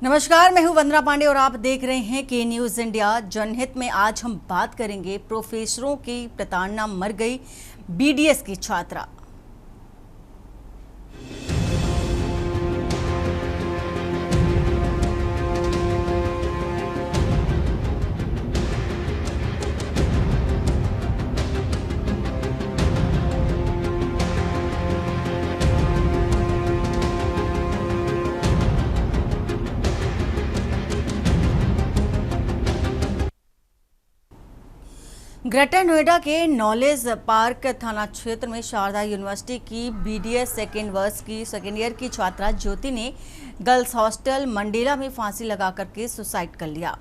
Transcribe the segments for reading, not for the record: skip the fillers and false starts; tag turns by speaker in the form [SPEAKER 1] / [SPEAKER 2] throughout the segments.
[SPEAKER 1] नमस्कार, मैं हूं वंदना पांडे और आप देख रहे हैं के न्यूज इंडिया। जनहित में आज हम बात करेंगे प्रोफेसरों की प्रताड़ना, मर गई बीडीएस की छात्रा। ग्रेटर नोएडा के नॉलेज पार्क थाना क्षेत्र में शारदा यूनिवर्सिटी की बीडीएस सेकेंड ईयर की छात्रा ज्योति ने गर्ल्स हॉस्टल मंडेला में फांसी लगा करके सुसाइड कर लिया।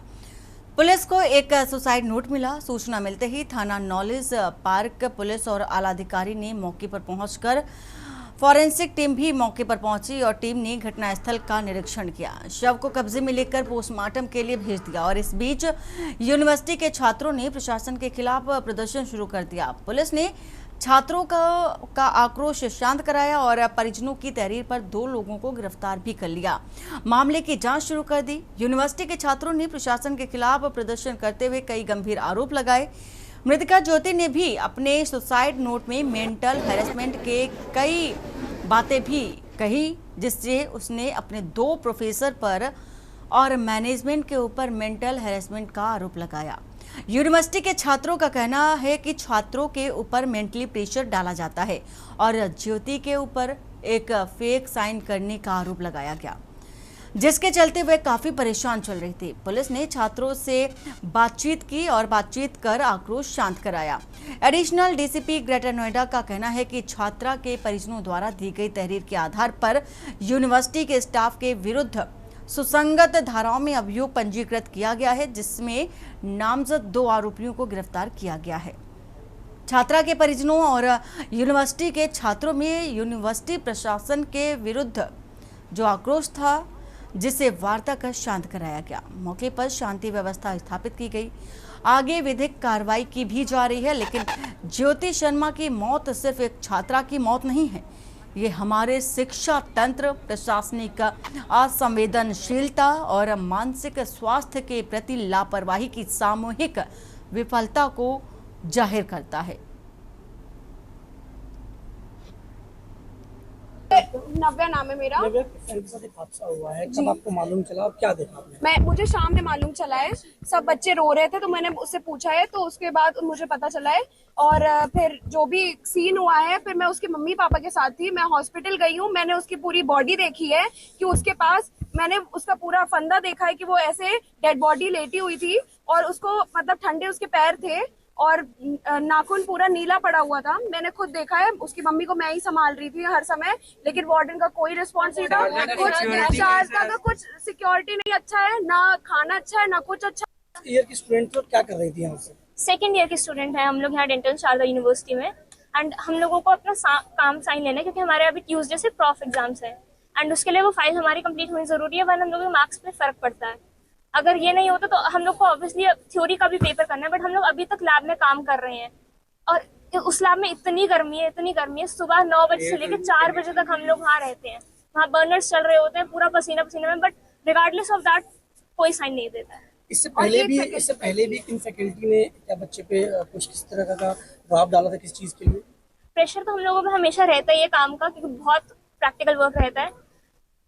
[SPEAKER 1] पुलिस को एक सुसाइड नोट मिला। सूचना मिलते ही थाना नॉलेज पार्क पुलिस और आला अधिकारी ने मौके पर पहुंचकर फॉरेंसिक टीम भी मौके पर पहुंची और टीम ने घटनास्थल का निरीक्षण किया। शव को कब्जे में लेकर पोस्टमार्टम के लिए भेज दिया और इस बीच यूनिवर्सिटी के छात्रों ने प्रशासन के खिलाफ प्रदर्शन शुरू कर दिया। पुलिस ने छात्रों का आक्रोश शांत कराया और परिजनों की तहरीर पर 2 लोगों को गिरफ्तार भी कर लिया। मामले की जांच शुरू कर दी। यूनिवर्सिटी के छात्रों ने प्रशासन के खिलाफ प्रदर्शन करते हुए कई गंभीर आरोप लगाए। मृतका ज्योति ने भी अपने सुसाइड नोट में मेंटल हैरेसमेंट के कई बातें भी कही, जिससे उसने अपने 2 प्रोफेसर पर और मैनेजमेंट के ऊपर मेंटल हैरेसमेंट का आरोप लगाया। यूनिवर्सिटी के छात्रों का कहना है कि छात्रों के ऊपर मेंटली प्रेशर डाला जाता है और ज्योति के ऊपर एक फेक साइन करने का आरोप लगाया गया, जिसके चलते वे काफी परेशान चल रही थी। पुलिस ने छात्रों से बातचीत की और बातचीत कर आक्रोश शांत कराया। एडिशनल डीसीपी ग्रेटर नोएडा का कहना है कि छात्रा के परिजनों द्वारा दी गई तहरीर के आधार पर यूनिवर्सिटी के स्टाफ के विरुद्ध सुसंगत धाराओं में अभियोग पंजीकृत किया गया है, जिसमें नामजद 2 आरोपियों को गिरफ्तार किया गया है। छात्रा के परिजनों और यूनिवर्सिटी के छात्रों में यूनिवर्सिटी प्रशासन के विरुद्ध जो आक्रोश था, जिसे वार्ता कर शांत कराया गया। मौके पर शांति व्यवस्था स्थापित की गई। आगे विधिक कार्रवाई की भी जा रही है, लेकिन ज्योति शर्मा की मौत सिर्फ एक छात्रा की मौत नहीं है। ये हमारे शिक्षा तंत्र, प्रशासनिक असंवेदनशीलता और मानसिक स्वास्थ्य के प्रति लापरवाही की सामूहिक विफलता को जाहिर करता है।
[SPEAKER 2] नव्या नाम है मेरा।
[SPEAKER 3] नव्या, एक हादसा हुआ है, कब आपको मालूम चला और क्या देखा आपने?
[SPEAKER 2] मुझे शाम में मालूम चला है। सब बच्चे रो रहे थे तो मैंने उससे पूछा है, तो उसके बाद मुझे पता चला है। और फिर जो भी सीन हुआ है, फिर मैं उसके मम्मी पापा के साथ थी। मैं हॉस्पिटल गई हूँ, मैंने उसकी पूरी बॉडी देखी है कि उसके पास, मैंने उसका पूरा फंदा देखा है कि वो ऐसे डेड बॉडी लेटी हुई थी और उसको मतलब ठंडे उसके पैर थे और नाखून पूरा नीला पड़ा हुआ था। मैंने खुद देखा है। उसकी मम्मी को मैं ही संभाल रही थी हर समय, लेकिन वार्डन का कोई रिस्पॉन्स नहीं था। शारदा का कुछ सिक्योरिटी नहीं अच्छा है, ना खाना अच्छा है, ना कुछ अच्छा।
[SPEAKER 3] ईयर की स्टूडेंट तो क्या कर रही थी यहाँ से?
[SPEAKER 4] सेकेंड ईयर की स्टूडेंट है हम लोग यहाँ डेंटल शारदा यूनिवर्सिटी में। एंड हम लोगों को अपना काम साइन लेना है, क्योंकि हमारे अभी ट्यूसडे से प्रॉफ एग्जाम्स है एंड उसके लिए वो फाइल हमारी कंप्लीट होनी जरूरी है, वरना हम लोगों के मार्क्स पे फर्क पड़ता है। अगर ये नहीं होता तो हम लोग को ऑब्वियसली थ्योरी का भी पेपर करना है, बट हम लोग अभी तक लैब में काम कर रहे हैं और उस लैब में इतनी गर्मी है। सुबह 9 बजे से लेकर 4 बजे तक हम लोग वहाँ रहते हैं। वहाँ बर्नर्स चल रहे होते हैं, पूरा पसीना पसीना में, बट रिगार्डलेस ऑफ दैट कोई साइन नहीं देता है।
[SPEAKER 3] इससे पहले भी किन फैकल्टी ने क्या बच्चे पे कुछ किस तरह का दबाव डाला था, किस चीज के लिए?
[SPEAKER 4] प्रेशर तो हम लोगों पे हमेशा रहता है ये काम का, क्योंकि बहुत प्रैक्टिकल वर्क रहता है,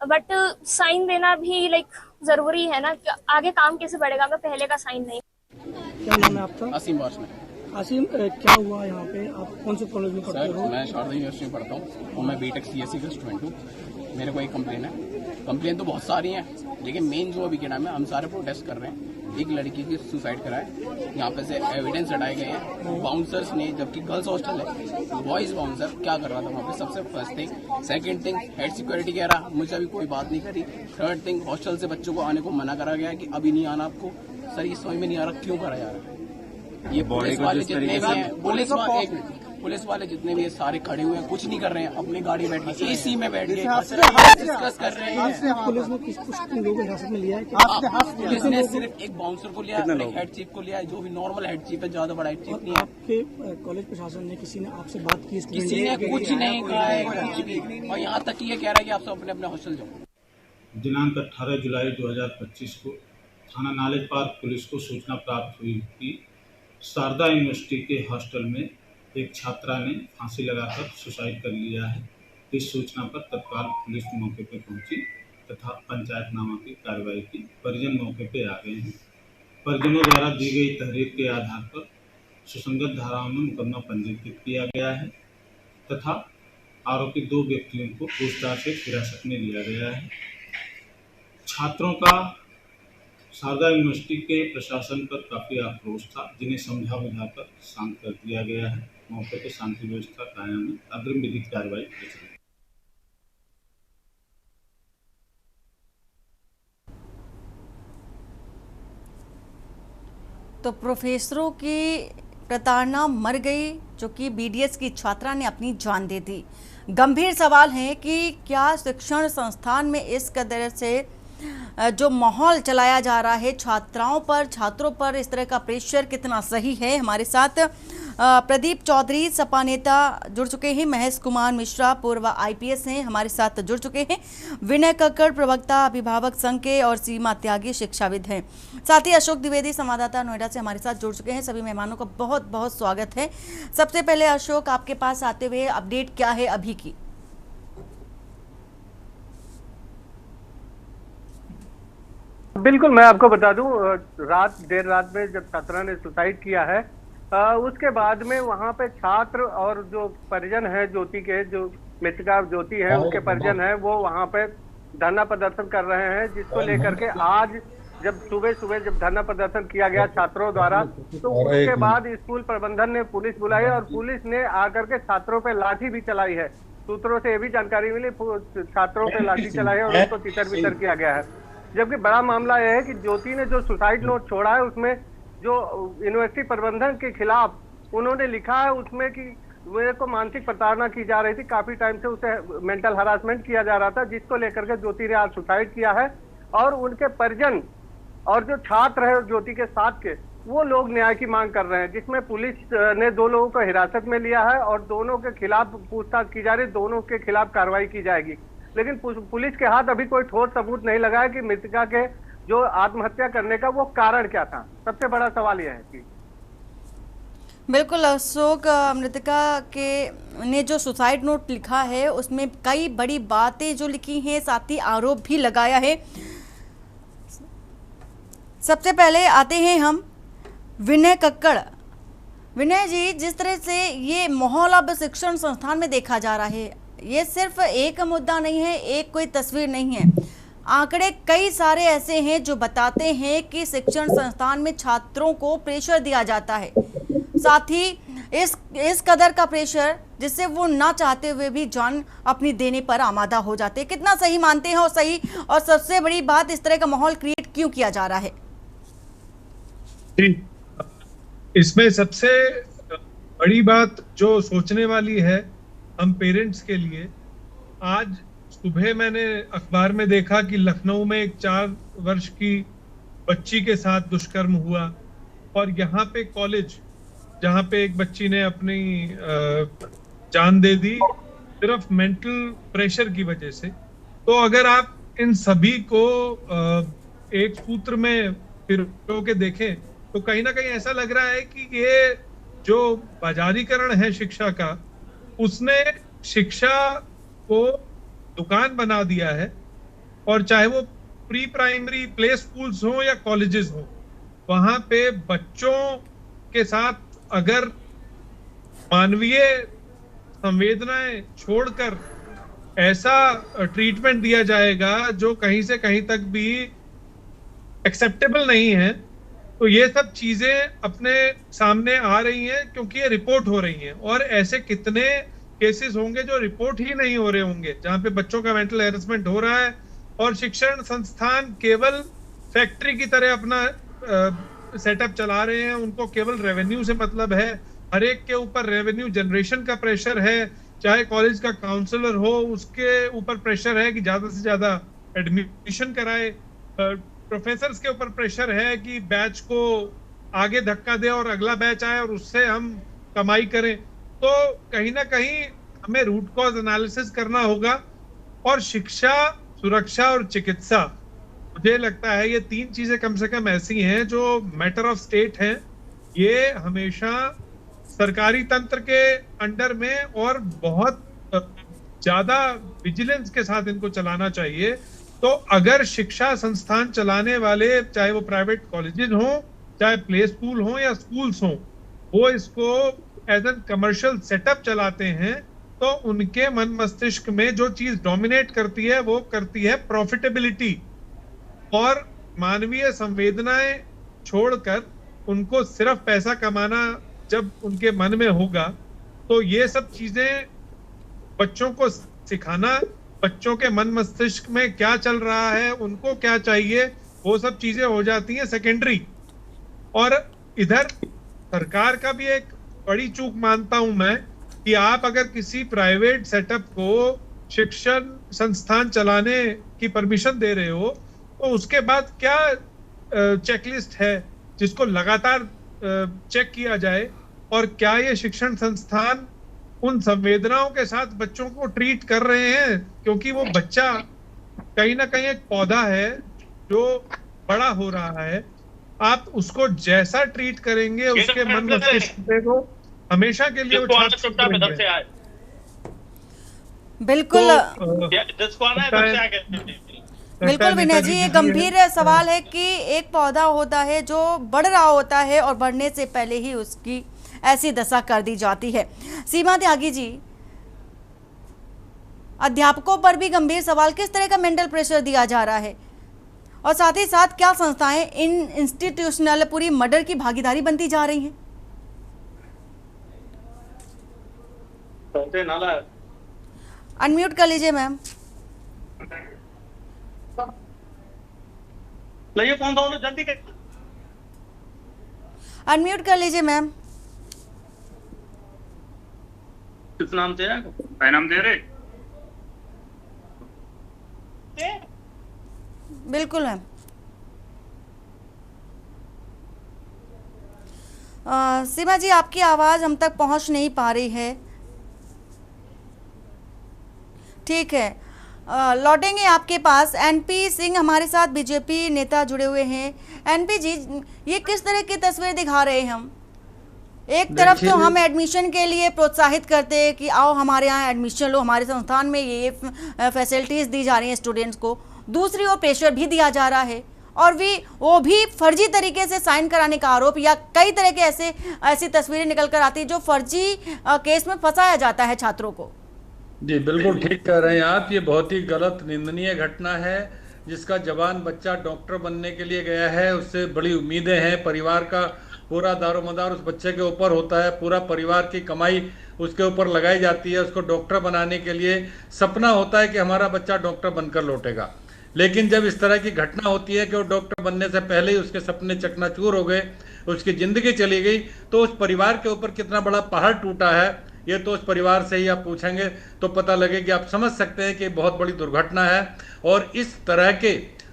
[SPEAKER 4] बट साइन देना भी जरूरी है ना, आगे काम कैसे बढ़ेगा अगर पहले का साइन नहीं।
[SPEAKER 3] क्या नाम है आपका?
[SPEAKER 5] आसिम वाशने।
[SPEAKER 3] आसिम, क्या हुआ यहाँ पे? आप कौन से कॉलेज में पढ़ते हो?
[SPEAKER 5] मैं शारदा यूनिवर्सिटी में पढ़ता हूँ और मैं बीटेक सीएससी का स्टूडेंट हूँ। मेरे को एक कंप्लेन है। कंप्लेन तो बहुत सारी हैं, लेकिन मेन जो अभी के नाम है, हम सारे प्रोटेस्ट कर रहे हैं। एक लड़की की सुसाइड कराए, यहाँ पे से एविडेंस हटाए गए हैं बाउंसर्स ने, जबकि गर्ल्स हॉस्टल है। बॉयज बाउंसर क्या कर रहा था वहाँ पे? सबसे first thing. Second thing, head security कह रहा मुझे अभी कोई बात नहीं करी। थर्ड थिंग, हॉस्टल से बच्चों को आने को मना करा गया कि अभी नहीं आना आपको। सर ये समझ में नहीं आ रहा क्यों करा जा रहा है। ये पुलिस वाले जितने भी हैं, पुलिस वाले जितने भी सारे खड़े हुए हैं, कुछ नहीं कर रहे हैं, अपनी गाड़ी बैठ के एसी में बैठ के डिस्कस कर रहे हैं।
[SPEAKER 3] पुलिस ने कुछ लोगों को हिरासत में लिया है?
[SPEAKER 5] पुलिस ने सिर्फ एक बाउंसर को लिया, हेड चीफ को लिया है, जो भी नॉर्मल हेड चीफ है, ज्यादा बड़ा हेड चीफ नहीं है।
[SPEAKER 3] आपके कॉलेज प्रशासन ने किसी ने आपसे बात की?
[SPEAKER 5] किसी ने कुछ नहीं कहा है, कुछ भी। और यहाँ तक ये कह रहा है कि आप सब अपने अपने हॉस्टल जाओ।
[SPEAKER 6] दिनांक 18 जुलाई 2025 को थाना नॉलेज पार्क पुलिस को सूचना प्राप्त हुई कि शारदा यूनिवर्सिटी के हॉस्टल में एक छात्रा ने फांसी लगाकर सुसाइड कर लिया है। इस सूचना पर तत्काल पुलिस मौके पर पहुंची तथा पंचायतनामा की कार्रवाई की। परिजन मौके पर आ गए हैं। परिजनों द्वारा दी गई तहरीर के आधार पर सुसंगत धाराओं में मुकदमा पंजीकृत किया गया है तथा आरोपी 2 व्यक्तियों को पूछताछ हेतु हिरासत में लिया गया है। छात्रों का शारदा यूनिवर्सिटी के प्रशासन पर काफी आक्रोश था, जिन्हें समझा बुझाकर शांत कर दिया गया है। मौके पर शांति व्यवस्था कायम है। अग्रिम विधिक कार्रवाई की जाएगी।
[SPEAKER 1] तो प्रोफेसरों की प्रताड़ना मर गई, जो कि बीडीएस की छात्रा ने अपनी जान दे दी। गंभीर सवाल है कि क्या शिक्षण संस्थान में इस कदर से जो माहौल चलाया जा रहा है छात्राओं पर, छात्रों पर, इस तरह का प्रेशर कितना सही है। हमारे साथ प्रदीप चौधरी सपा नेता जुड़ चुके हैं, महेश कुमार मिश्रा पूर्व आईपीएस हैं हमारे साथ जुड़ चुके हैं, विनय कक्कड़ प्रवक्ता अभिभावक संघ के और सीमा त्यागी शिक्षाविद हैं, साथ ही अशोक द्विवेदी संवाददाता नोएडा से हमारे साथ जुड़ चुके हैं। सभी मेहमानों का बहुत बहुत स्वागत है। सबसे पहले अशोक, आपके पास आते हुए अपडेट क्या है अभी की?
[SPEAKER 7] बिल्कुल, मैं आपको बता दूं, देर रात में जब छात्रा ने सुसाइड किया है, उसके बाद में वहां पे छात्र और जो परिजन है ज्योति के, जो मृतका ज्योति है उनके परिजन है, वो वहां पे धरना प्रदर्शन कर रहे हैं, जिसको लेकर के आज जब सुबह जब धरना प्रदर्शन किया गया छात्रों द्वारा, तो उसके बाद स्कूल प्रबंधन ने पुलिस बुलाई और पुलिस ने आकर के छात्रों पे लाठी भी चलाई है। सूत्रों से ये भी जानकारी मिली, छात्रों पे लाठी चलाई है और उनको तितर बितर किया गया है। जबकि बड़ा मामला यह है कि ज्योति ने जो सुसाइड नोट छोड़ा है, उसमें जो यूनिवर्सिटी प्रबंधन के खिलाफ उन्होंने लिखा है उसमें कि मेरे को मानसिक प्रताड़ना की जा रही थी, काफी टाइम से उसे मेंटल हरासमेंट किया जा रहा था, जिसको लेकर के ज्योति ने आज सुसाइड किया है। और उनके परिजन और जो छात्र है ज्योति के साथ के, वो लोग न्याय की मांग कर रहे हैं, जिसमें पुलिस ने 2 लोगों को हिरासत में लिया है और दोनों के खिलाफ पूछताछ की जा रही है, दोनों के खिलाफ कार्रवाई की जाएगी। लेकिन पुलिस के हाथ अभी कोई ठोस सबूत नहीं लगा है कि मृतका के जो आत्महत्या करने का वो कारण क्या था। सबसे बड़ा सवाल यह है कि
[SPEAKER 1] बिल्कुल अशोक, मृतका के ने जो सुसाइड नोट लिखा है उसमें कई बड़ी बातें जो लिखी हैं, साथ ही आरोप भी लगाया है। सबसे पहले आते हैं हम विनय कक्कड़। विनय जी, जिस तरह से ये माहौल अब शिक्षण संस्थान में देखा जा रहा है, ये सिर्फ एक मुद्दा नहीं है, एक कोई तस्वीर नहीं है, आंकड़े कई सारे ऐसे हैं जो बताते हैं कि शिक्षण संस्थान में छात्रों को प्रेशर दिया जाता है, साथ ही इस कदर का प्रेशर जिससे वो ना चाहते हुए भी जान अपनी देने पर आमादा हो जाते हैं। कितना सही मानते हैं? और सबसे बड़ी बात, इस तरह का माहौल क्रिएट क्यों किया जा रहा है?
[SPEAKER 8] इसमें सबसे बड़ी बात जो सोचने वाली है हम पेरेंट्स के लिए, आज सुबह मैंने अखबार में देखा कि लखनऊ में एक 4 वर्ष की बच्ची के साथ दुष्कर्म हुआ, और यहाँ पे कॉलेज जहाँ पे एक बच्ची ने अपनी जान दे दी सिर्फ मेंटल प्रेशर की वजह से। तो अगर आप इन सभी को एक सूत्र में पिरो के देखें तो कहीं ना कहीं ऐसा लग रहा है कि ये जो बाजारीकरण है शिक्षा का, उसने शिक्षा को दुकान बना दिया है। और चाहे वो प्री प्राइमरी प्ले स्कूल्स हो या कॉलेजेस हो, वहां पे बच्चों के साथ अगर मानवीय संवेदनाएं छोड़कर ऐसा ट्रीटमेंट दिया जाएगा जो कहीं से कहीं तक भी एक्सेप्टेबल नहीं है, तो ये सब चीजें अपने सामने आ रही हैं क्योंकि ये रिपोर्ट हो रही हैं। और ऐसे कितने केसेस होंगे जो रिपोर्ट ही नहीं हो रहे होंगे, जहां पे बच्चों का मेंटल हैरेसमेंट हो रहा है और शिक्षण संस्थान केवल फैक्ट्री की तरह अपना सेटअप चला रहे हैं। उनको केवल रेवेन्यू से मतलब है, हर एक के ऊपर रेवेन्यू जनरेशन का प्रेशर है। चाहे कॉलेज का काउंसलर हो, उसके ऊपर प्रेशर है कि ज्यादा से ज्यादा एडमिशन कराए। प्रोफेसर्स के ऊपर प्रेशर है कि बैच को आगे धक्का दे और अगला बैच आए और उससे हम कमाई करें। तो कहीं ना कहीं हमें रूट कॉज एनालिसिस करना होगा और शिक्षा सुरक्षा और चिकित्सा, मुझे लगता है ये 3 चीजें कम से कम ऐसी हैं जो मैटर ऑफ स्टेट हैं। ये हमेशा सरकारी तंत्र के अंडर में और बहुत ज्यादा विजिलेंस के साथ इनको चलाना चाहिए। तो अगर शिक्षा संस्थान चलाने वाले, चाहे वो प्राइवेट कॉलेजेस हों, चाहे प्ले स्कूल हों या स्कूल्स हों, वो इसको एज एन कमर्शियल सेटअप चलाते हैं, तो उनके मन मस्तिष्क में जो चीज डोमिनेट करती है वो करती है प्रॉफिटेबिलिटी, और मानवीय संवेदनाएं छोड़कर उनको सिर्फ पैसा कमाना जब उनके मन में होगा, तो ये सब चीजें बच्चों को सिखाना, बच्चों के मन मस्तिष्क में क्या चल रहा है, उनको क्या चाहिए, वो सब चीजें हो जाती हैं सेकेंडरी। और इधर सरकार का भी एक बड़ी चूक मानता हूं मैं कि आप अगर किसी प्राइवेट सेटअप को शिक्षण संस्थान चलाने की परमिशन दे रहे हो, तो उसके बाद क्या चेकलिस्ट है जिसको लगातार चेक किया जाए, और क्या ये शिक्षण संस्थान उन संवेदनाओं के साथ बच्चों को ट्रीट कर रहे हैं? क्योंकि वो बच्चा कहीं ना कहीं एक पौधा है जो बड़ा हो रहा है, आप उसको जैसा ट्रीट करेंगे उसके मन मस्तिष्क को हमेशा के लिए वो
[SPEAKER 1] बिल्कुल बिल्कुल विनय जी, ये गंभीर सवाल है कि एक पौधा होता है जो बढ़ रहा होता है और बढ़ने से पहले ही उसकी ऐसी दशा कर दी जाती है। सीमा त्यागी जी, अध्यापकों पर भी गंभीर सवाल, किस तरह का मेंटल प्रेशर दिया जा रहा है, और साथ ही साथ क्या संस्थाएं इन इंस्टीट्यूशनल पूरी मर्डर की भागीदारी बनती जा रही हैं? अनम्यूट कर लीजिए मैम।
[SPEAKER 9] फोन दो जल्दी कर।
[SPEAKER 1] अनम्यूट कर लीजिए मैम।
[SPEAKER 9] किस नाम से है? क्या नाम दे रहे?
[SPEAKER 1] बिल्कुल मैम। सीमा जी, आपकी आवाज हम तक पहुंच नहीं पा रही है। ठीक है, लौटेंगे आपके पास। एनपी सिंह हमारे साथ बीजेपी नेता जुड़े हुए हैं। एनपी जी, ये किस तरह की तस्वीर दिखा रहे हैं हम? एक तरफ तो हम एडमिशन के लिए प्रोत्साहित करते हैं कि आओ हमारे यहाँ एडमिशन लो, हमारे संस्थान में ये फैसिलिटीज दी जा रही हैं स्टूडेंट्स को, दूसरी ओर प्रेशर भी दिया जा रहा है, और वो भी फर्जी तरीके से साइन कराने का आरोप, या कई तरह के ऐसी तस्वीरें निकल कर आती है जो फर्जी केस में फंसाया जाता है छात्रों को।
[SPEAKER 10] जी बिल्कुल ठीक कह रहे हैं आप, ये बहुत ही गलत निंदनीय घटना है। जिसका जवान बच्चा डॉक्टर बनने के लिए गया है, उससे बड़ी उम्मीदें हैं, परिवार का पूरा दारोमदार उस बच्चे के ऊपर होता है, पूरा परिवार की कमाई उसके ऊपर लगाई जाती है, उसको डॉक्टर बनाने के लिए सपना होता है कि हमारा बच्चा डॉक्टर बनकर लौटेगा। लेकिन जब इस तरह की घटना होती है कि वो डॉक्टर बनने से पहले ही उसके सपने चकनाचूर हो गए, उसकी ज़िंदगी चली गई, तो उस परिवार के ऊपर कितना बड़ा पहाड़ टूटा है, ये तो उस परिवार से ही आप पूछेंगे तो पता लगेगा। आप समझ सकते हैं कि बहुत बड़ी दुर्घटना है। और इस तरह के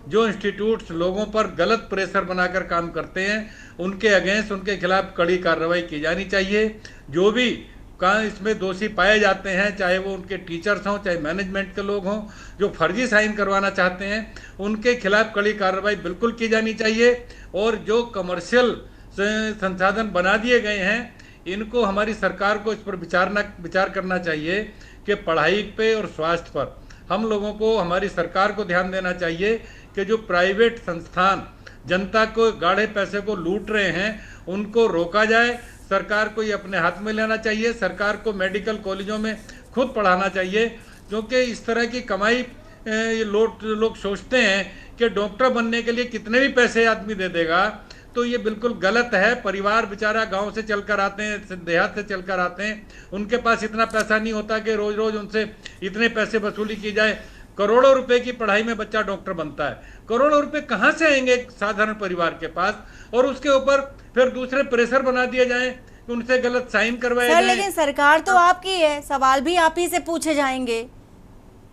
[SPEAKER 10] जो इंस्टीट्यूट्स लोगों पर गलत प्रेशर बनाकर काम करते हैं, उनके अगेंस्ट, उनके खिलाफ कड़ी कार्रवाई की जानी चाहिए। जो भी कहाँ इसमें दोषी पाए जाते हैं, चाहे वो उनके टीचर्स हों, चाहे मैनेजमेंट के लोग हों, जो फर्जी साइन करवाना चाहते हैं, उनके खिलाफ कड़ी कार्रवाई बिल्कुल की जानी चाहिए। और जो कमर्शियल संसाधन बना दिए गए हैं, इनको हमारी सरकार को इस पर विचार करना चाहिए कि पढ़ाई पे और स्वास्थ्य पर हम लोगों को, हमारी सरकार को ध्यान देना चाहिए कि जो प्राइवेट संस्थान जनता को गाढ़े पैसे को लूट रहे हैं, उनको रोका जाए। सरकार को ये अपने हाथ में लेना चाहिए। सरकार को मेडिकल कॉलेजों में खुद पढ़ाना चाहिए, क्योंकि इस तरह की कमाई ये लोग सोचते हैं कि डॉक्टर बनने के लिए कितने भी पैसे आदमी दे देगा, तो ये बिल्कुल गलत है। परिवार बेचारा गांव से चलकर आते हैं, देहात से चलकर आते हैं, उनके पास इतना पैसा नहीं होता कि रोज रोज उनसे इतने पैसे वसूली की जाए। करोड़ों रुपए की पढ़ाई में बच्चा डॉक्टर बनता है, करोड़ों रुपए कहाँ से आएंगे एक साधारण परिवार के पास? और उसके ऊपर फिर दूसरे प्रेशर बना दिए जाए कि उनसे गलत साइन करवाए जाए।
[SPEAKER 1] लेकिन सरकार तो आपकी है, सवाल भी आप ही से पूछे जाएंगे।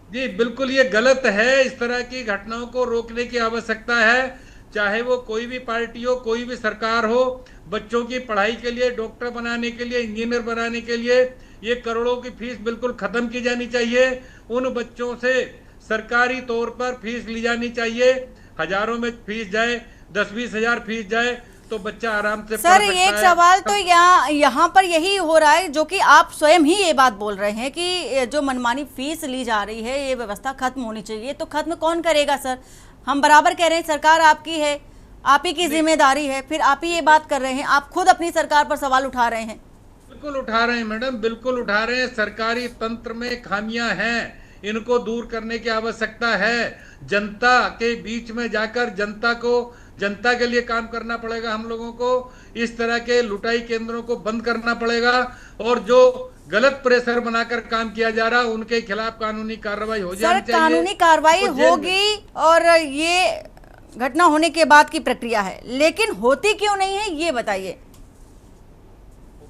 [SPEAKER 10] जी बिल्कुल, ये गलत है। इस तरह की घटनाओं को रोकने की आवश्यकता है, चाहे वो कोई भी पार्टी हो, कोई भी सरकार हो। बच्चों की पढ़ाई के लिए, डॉक्टर बनाने के लिए, इंजीनियर बनाने के लिए ये करोड़ों की फीस बिल्कुल खत्म की जानी चाहिए। उन बच्चों से सरकारी तौर पर फीस ली जानी चाहिए। हजारों में फीस जाए, 10-20 हजार फीस जाए तो बच्चा आराम से
[SPEAKER 1] सर
[SPEAKER 10] पढ़ सकता
[SPEAKER 1] एक
[SPEAKER 10] है।
[SPEAKER 1] सवाल तो यहाँ पर यही हो रहा है, जो कि आप स्वयं ही ये बात बोल रहे हैं कि जो मनमानी फीस ली जा रही है ये व्यवस्था खत्म होनी चाहिए। तो खत्म कौन करेगा सर? हम बराबर कह रहे हैं सरकार आपकी है, आप ही की जिम्मेदारी है, फिर आप ही ये बात कर रहे हैं, आप खुद अपनी सरकार पर सवाल उठा रहे हैं।
[SPEAKER 10] बिल्कुल उठा रहे हैं मैडम, बिल्कुल उठा रहे हैं। सरकारी तंत्र में खामियां हैं, इनको दूर करने की आवश्यकता है। जनता के बीच में जाकर जनता के लिए काम करना पड़ेगा। हम लोगों को इस तरह के लुटाई केंद्रों को बंद करना पड़ेगा और जो गलत प्रेशर बनाकर काम किया जा रहा है उनके खिलाफ कानूनी कार्रवाई हो जानी चाहिए।
[SPEAKER 1] कानूनी कार्रवाई होगी और ये घटना होने के बाद की प्रक्रिया है, लेकिन होती क्यों नहीं है ये बताइए।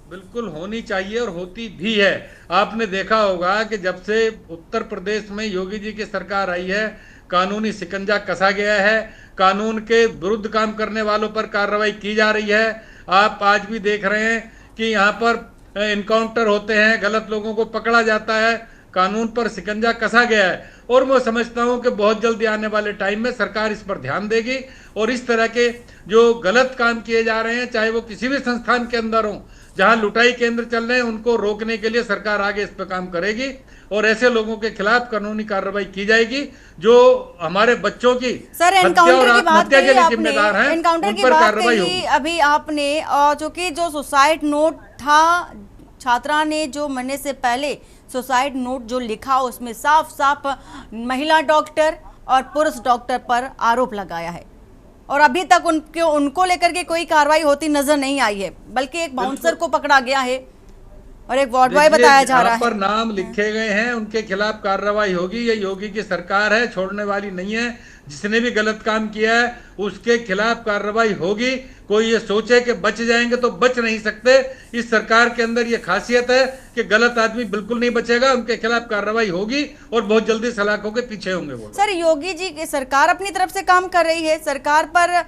[SPEAKER 10] बिल्कुल होनी चाहिए और होती भी है। आपने देखा होगा कि जब से उत्तर प्रदेश में योगी जी की सरकार आई है, कानूनी शिकंजा कसा गया है, कानून के विरुद्ध काम करने वालों पर कार्रवाई की जा रही है। आप आज भी देख रहे हैं कि यहाँ पर इनकाउंटर होते हैं, गलत लोगों को पकड़ा जाता है, कानून पर शिकंजा कसा गया है। और मैं समझता हूं कि बहुत जल्दी आने वाले टाइम में सरकार इस पर ध्यान देगी और इस तरह के जो गलत काम किए जा रहे हैं, चाहे वो किसी भी संस्थान के अंदर हो, जहां लुटाई केंद्र चल रहे हैं, उनको रोकने के लिए सरकार आगे इस पर काम करेगी और ऐसे लोगों के खिलाफ कानूनी कार्रवाई की जाएगी जो हमारे बच्चों की
[SPEAKER 1] सर एनकाउंटर की बात
[SPEAKER 10] के लिए
[SPEAKER 1] कही
[SPEAKER 10] जिम्मेदार हैं,
[SPEAKER 1] एनकाउंटर
[SPEAKER 10] उन
[SPEAKER 1] की
[SPEAKER 10] पर
[SPEAKER 1] बात
[SPEAKER 10] कार्रवाई
[SPEAKER 1] कही
[SPEAKER 10] होगी।
[SPEAKER 1] अभी आपने, जो कि जो सुसाइड नोट था, छात्रा ने जो मरने से पहले सुसाइड नोट जो लिखा उसमें साफ साफ महिला डॉक्टर और पुरुष डॉक्टर पर आरोप लगाया है और अभी तक उनको लेकर के कोई कार्रवाई होती नजर नहीं आई है, बल्कि एक बाउंसर को पकड़ा गया है और एक वार्ड बॉय बताया जा रहा है।
[SPEAKER 10] पर नाम लिखे गए हैं, उनके खिलाफ कार्रवाई होगी। ये योगी की सरकार है, छोड़ने वाली नहीं है। जिसने भी गलत काम किया है उसके खिलाफ कार्रवाई होगी। कोई ये सोचे कि बच जाएंगे तो बच नहीं सकते। इस सरकार के अंदर ये खासियत है कि गलत आदमी बिल्कुल नहीं बचेगा, उनके खिलाफ कार्रवाई होगी और बहुत जल्दी सलाखों के पीछे होंगे वो।
[SPEAKER 1] सर योगी जी की सरकार अपनी तरफ से काम कर रही है, सरकार पर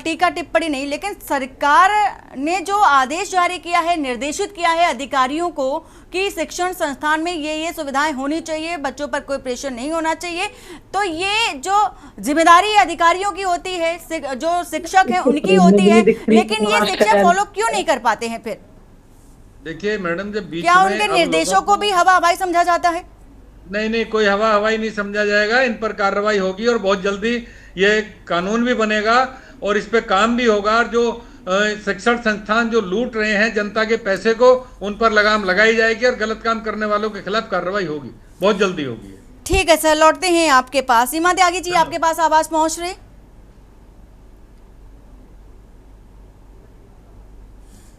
[SPEAKER 1] टीका टिप्पणी नहीं, लेकिन सरकार ने जो आदेश जारी किया है, निर्देशित किया है अधिकारियों को कि शिक्षण संस्थान में ये सुविधाएं होनी चाहिए, बच्चों पर कोई प्रेशर नहीं होना चाहिए, तो ये जो जिम्मेदारी अधिकारियों की होती है, जो शिक्षक है उनकी होती है, लेकिन ये शिक्षक फॉलो क्यों नहीं कर पाते हैं? फिर
[SPEAKER 10] देखिए मैडम, जब बीच
[SPEAKER 1] क्या
[SPEAKER 10] में
[SPEAKER 1] उनके निर्देशों को भी हवा हवाई समझा जाता है?
[SPEAKER 10] नहीं, कोई हवा हवाई नहीं समझा जाएगा। इन पर कार्रवाई होगी और बहुत जल्दी ये कानून भी बनेगा और इस पे काम भी होगा। और जो शिक्षण संस्थान जो लूट रहे हैं जनता के पैसे को, उन पर लगाम लगाई जाएगी और गलत काम करने वालों के खिलाफ कार्रवाई होगी, बहुत जल्दी होगी।
[SPEAKER 1] ठीक है सर, लौटते हैं आपके पास। सीमा त्यागी जी, आपके पास आवाज पहुंच रही?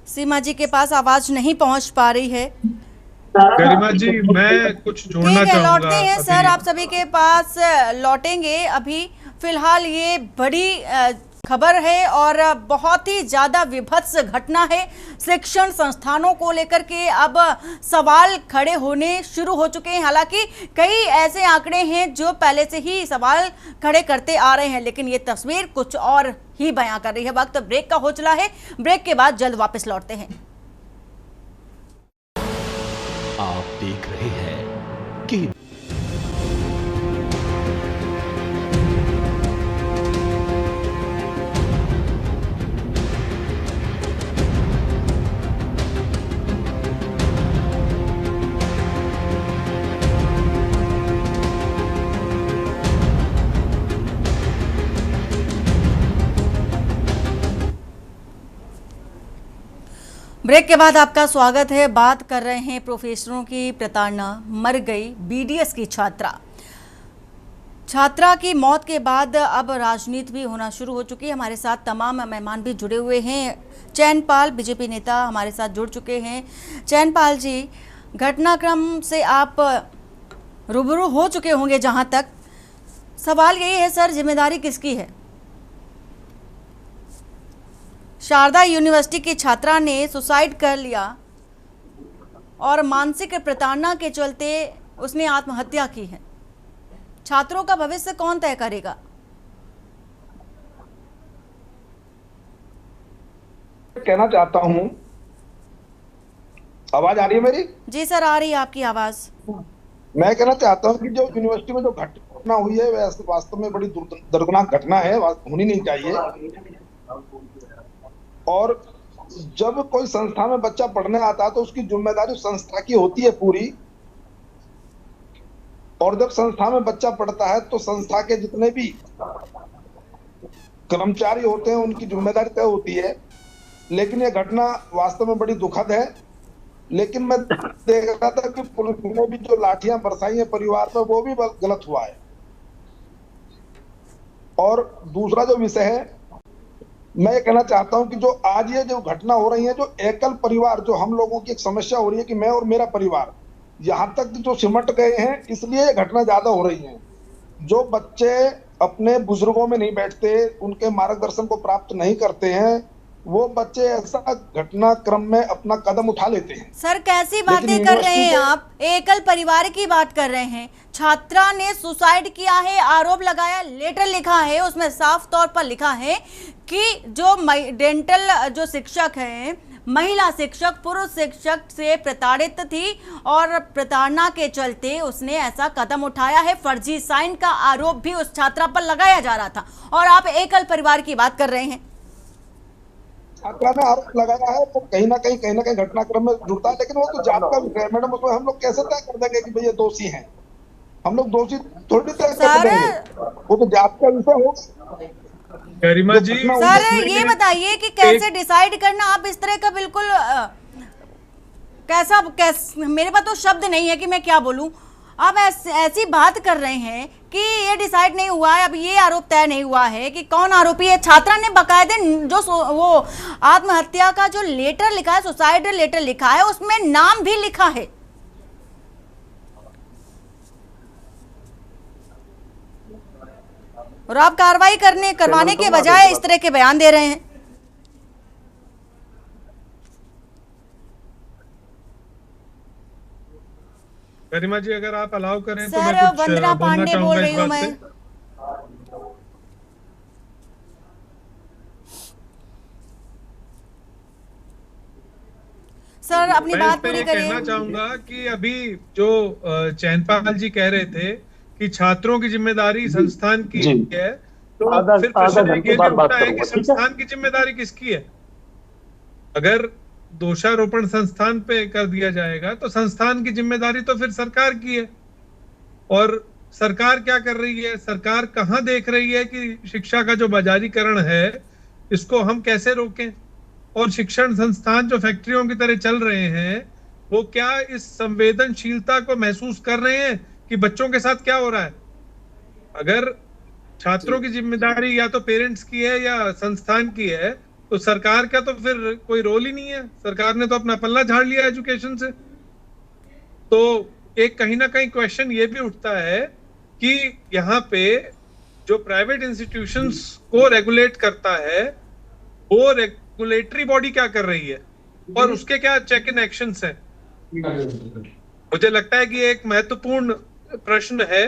[SPEAKER 1] सीमा जी के पास आवाज नहीं पहुंच पा रही है।
[SPEAKER 8] गरिमा जी, मैं कुछ जोड़ना
[SPEAKER 1] ठीक है,
[SPEAKER 8] चाहूंगा।
[SPEAKER 1] लौटते हैं सर, आप सभी के पास लौटेंगे। अभी फिलहाल ये बड़ी खबर है और बहुत ही ज्यादा विभत्स घटना है। शिक्षण संस्थानों को लेकर के अब सवाल खड़े होने शुरू हो चुके हैं। हालांकि कई ऐसे आंकड़े हैं जो पहले से ही सवाल खड़े करते आ रहे हैं, लेकिन ये तस्वीर कुछ और ही बयां कर रही है। वक्त ब्रेक का हो चला है, ब्रेक के बाद जल्द वापस लौटते हैं।
[SPEAKER 11] आप देख रहे हैं कि
[SPEAKER 1] ब्रेक के बाद आपका स्वागत है। बात कर रहे हैं प्रोफेसरों की प्रताड़ना, मर गई बीडीएस की छात्रा की मौत के बाद अब राजनीति भी होना शुरू हो चुकी है। हमारे साथ तमाम मेहमान भी जुड़े हुए हैं। चैनपाल बीजेपी नेता हमारे साथ जुड़ चुके हैं। चैनपाल जी, घटनाक्रम से आप रूबरू हो चुके होंगे। जहां तक सवाल यही है सर, जिम्मेदारी किसकी है? शारदा यूनिवर्सिटी की छात्रा ने सुसाइड कर लिया और मानसिक प्रताड़ना के चलते उसने आत्महत्या की है। छात्रों का भविष्य कौन तय करेगा?
[SPEAKER 12] कहना चाहता हूं, आवाज आ रही है मेरी?
[SPEAKER 1] जी सर, आ रही है आपकी आवाज।
[SPEAKER 12] मैं कहना चाहता हूं कि जो यूनिवर्सिटी में जो घटना हुई है वह वास्तव में बड़ी दर्दनाक घटना है, होनी नहीं चाहिए। और जब कोई संस्था में बच्चा पढ़ने आता है तो उसकी जिम्मेदारी संस्था की होती है पूरी, और जब संस्था में बच्चा पढ़ता है तो संस्था के जितने भी कर्मचारी होते हैं उनकी जिम्मेदारी तय होती है। लेकिन यह घटना वास्तव में बड़ी दुखद है। लेकिन मैं देख रहा था कि पुलिस ने भी जो लाठियां बरसाई है परिवार पर, वो भी गलत हुआ है। और दूसरा जो विषय है, मैं ये कहना चाहता हूं कि जो आज ये जो घटना हो रही है, जो एकल परिवार, जो हम लोगों की एक समस्या हो रही है कि मैं और मेरा परिवार, यहाँ तक जो सिमट गए हैं, इसलिए ये घटना ज्यादा हो रही है। जो बच्चे अपने बुजुर्गों में नहीं बैठते, उनके मार्गदर्शन को प्राप्त नहीं करते हैं, वो बच्चे ऐसा घटनाक्रम में अपना कदम उठा लेते हैं।
[SPEAKER 1] सर कैसी बातें कर रहे हैं आप? एकल परिवार की बात कर रहे हैं। छात्रा ने सुसाइड किया है, आरोप लगाया, लेटर लिखा है, उसमें साफ तौर पर लिखा है कि जो डेंटल जो शिक्षक हैं, महिला शिक्षक पुरुष शिक्षक से प्रताड़ित थी और प्रताड़ना के चलते उसने ऐसा कदम उठाया है। फर्जी साइन का आरोप भी उस छात्रा पर लगाया जा रहा था और आप एकल परिवार की बात कर रहे हैं।
[SPEAKER 12] छात्रा ने आरोप लगाया है तो कहीं ना कहीं घटनाक्रम में जुड़ता है, लेकिन वो तो जांच का विषय है मैडम। उसमें हम लोग कैसे तय कर देंगे कि भाई ये दोषी हैं? हम लोग दोषी थोड़ी तय कर देंगे, वो तो जांच का विषय होगा।
[SPEAKER 8] गरिमा जी
[SPEAKER 1] सर ये बताइए कि कैसे डिसाइड करना, आप इस तरह का बिल्कुल मेरे पास तो शब्द नहीं है कि मैं क्या बोलूं। आप ऐसी बात कर रहे हैं कि ये डिसाइड नहीं हुआ है, अब ये आरोप तय नहीं हुआ है कि कौन आरोपी है। छात्रा ने बकायदे जो वो आत्महत्या का जो लेटर लिखा है, सुसाइड लेटर लिखा है, उसमें नाम भी लिखा है। और आप कार्रवाई करवाने के बजाय इस तरह के बयान दे रहे हैं।
[SPEAKER 8] गरिमा जी अगर आप अलाउ करें तो
[SPEAKER 1] सर,
[SPEAKER 8] मैं कुछ
[SPEAKER 1] वंदना पांडे बोल रही हूँ मैं। सर अपनी बात पूरी करिए।
[SPEAKER 8] कहना चाहूंगा कि अभी जो चैनपाल जी कह रहे थे कि छात्रों की जिम्मेदारी संस्थान की है, तो फिर प्रश्न ये भी उठता है कि संस्थान की जिम्मेदारी किसकी है? अगर दोषारोपण संस्थान पे कर दिया जाएगा तो संस्थान की जिम्मेदारी तो फिर सरकार की है। और सरकार क्या कर रही है? सरकार कहाँ देख रही है कि शिक्षा का जो बाजारीकरण है इसको हम कैसे रोकें? और शिक्षण संस्थान जो फैक्ट्रियों की तरह चल रहे हैं, वो क्या इस संवेदनशीलता को महसूस कर रहे हैं कि बच्चों के साथ क्या हो रहा है? अगर छात्रों की जिम्मेदारी या तो पेरेंट्स की है या संस्थान की है, तो सरकार का तो फिर कोई रोल ही नहीं है। सरकार ने तो अपना पल्ला झाड़ लिया एजुकेशन से। तो एक कहीं ना कहीं क्वेश्चन ये भी उठता है कि यहाँ पे जो प्राइवेट इंस्टीट्यूशंस को रेगुलेट करता है, वो रेगुलेटरी बॉडी क्या कर रही है और उसके क्या चेक इन एक्शंस हैं? मुझे लगता है कि एक महत्वपूर्ण प्रश्न है।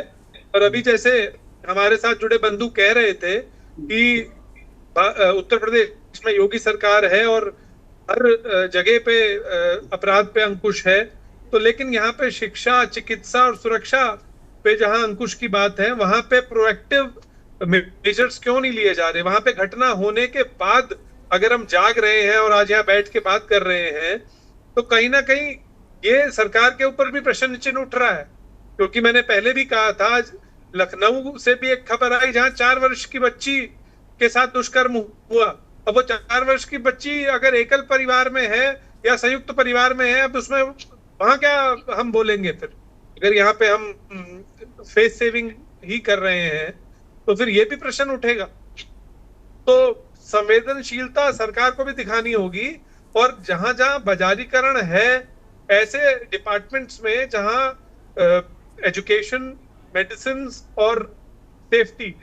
[SPEAKER 8] और अभी जैसे हमारे साथ जुड़े बंधु कह रहे थे कि उत्तर प्रदेश में योगी सरकार है और हर जगह पे अपराध पे अंकुश है, तो लेकिन यहाँ पे शिक्षा, चिकित्सा और सुरक्षा पे जहाँ अंकुश की बात है, वहां पे प्रोएक्टिव मेजर्स क्यों नहीं लिए जा रहे? वहां पे घटना होने के बाद अगर हम जाग रहे हैं और आज यहाँ बैठ के बात कर रहे हैं, तो कहीं ना कहीं ये सरकार के ऊपर भी प्रश्न चिन्ह उठ रहा है। क्योंकि मैंने पहले भी कहा था, लखनऊ से भी एक खबर आई जहाँ 4 वर्ष की बच्ची के साथ दुष्कर्म हुआ। अब वो 4 वर्ष की बच्ची अगर एकल परिवार में है या संयुक्त परिवार में है, अब उसमें वहां क्या हम बोलेंगे? फिर अगर यहाँ पे हम फेस सेविंग ही कर रहे हैं तो फिर ये भी प्रश्न उठेगा। तो संवेदनशीलता सरकार को भी दिखानी होगी। और जहां जहां बाजारीकरण है, ऐसे डिपार्टमेंट्स में जहां एजुकेशन, मेडिसिन और सेफ्टी,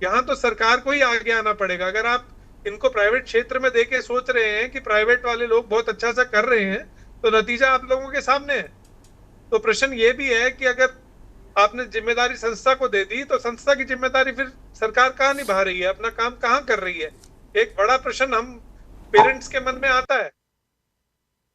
[SPEAKER 8] यहाँ तो सरकार को ही आगे आना पड़ेगा। अगर आप इनको प्राइवेट क्षेत्र में देके सोच रहे हैं कि प्राइवेट वाले लोग बहुत अच्छा सा कर रहे हैं, तो नतीजा आप लोगों के सामने है। तो प्रश्न ये भी है कि अगर आपने जिम्मेदारी संस्था को दे दी, तो संस्था की जिम्मेदारी फिर सरकार कहाँ निभा रही है? अपना काम कहाँ कर रही है? एक बड़ा प्रश्न हम पेरेंट्स के मन में आता है।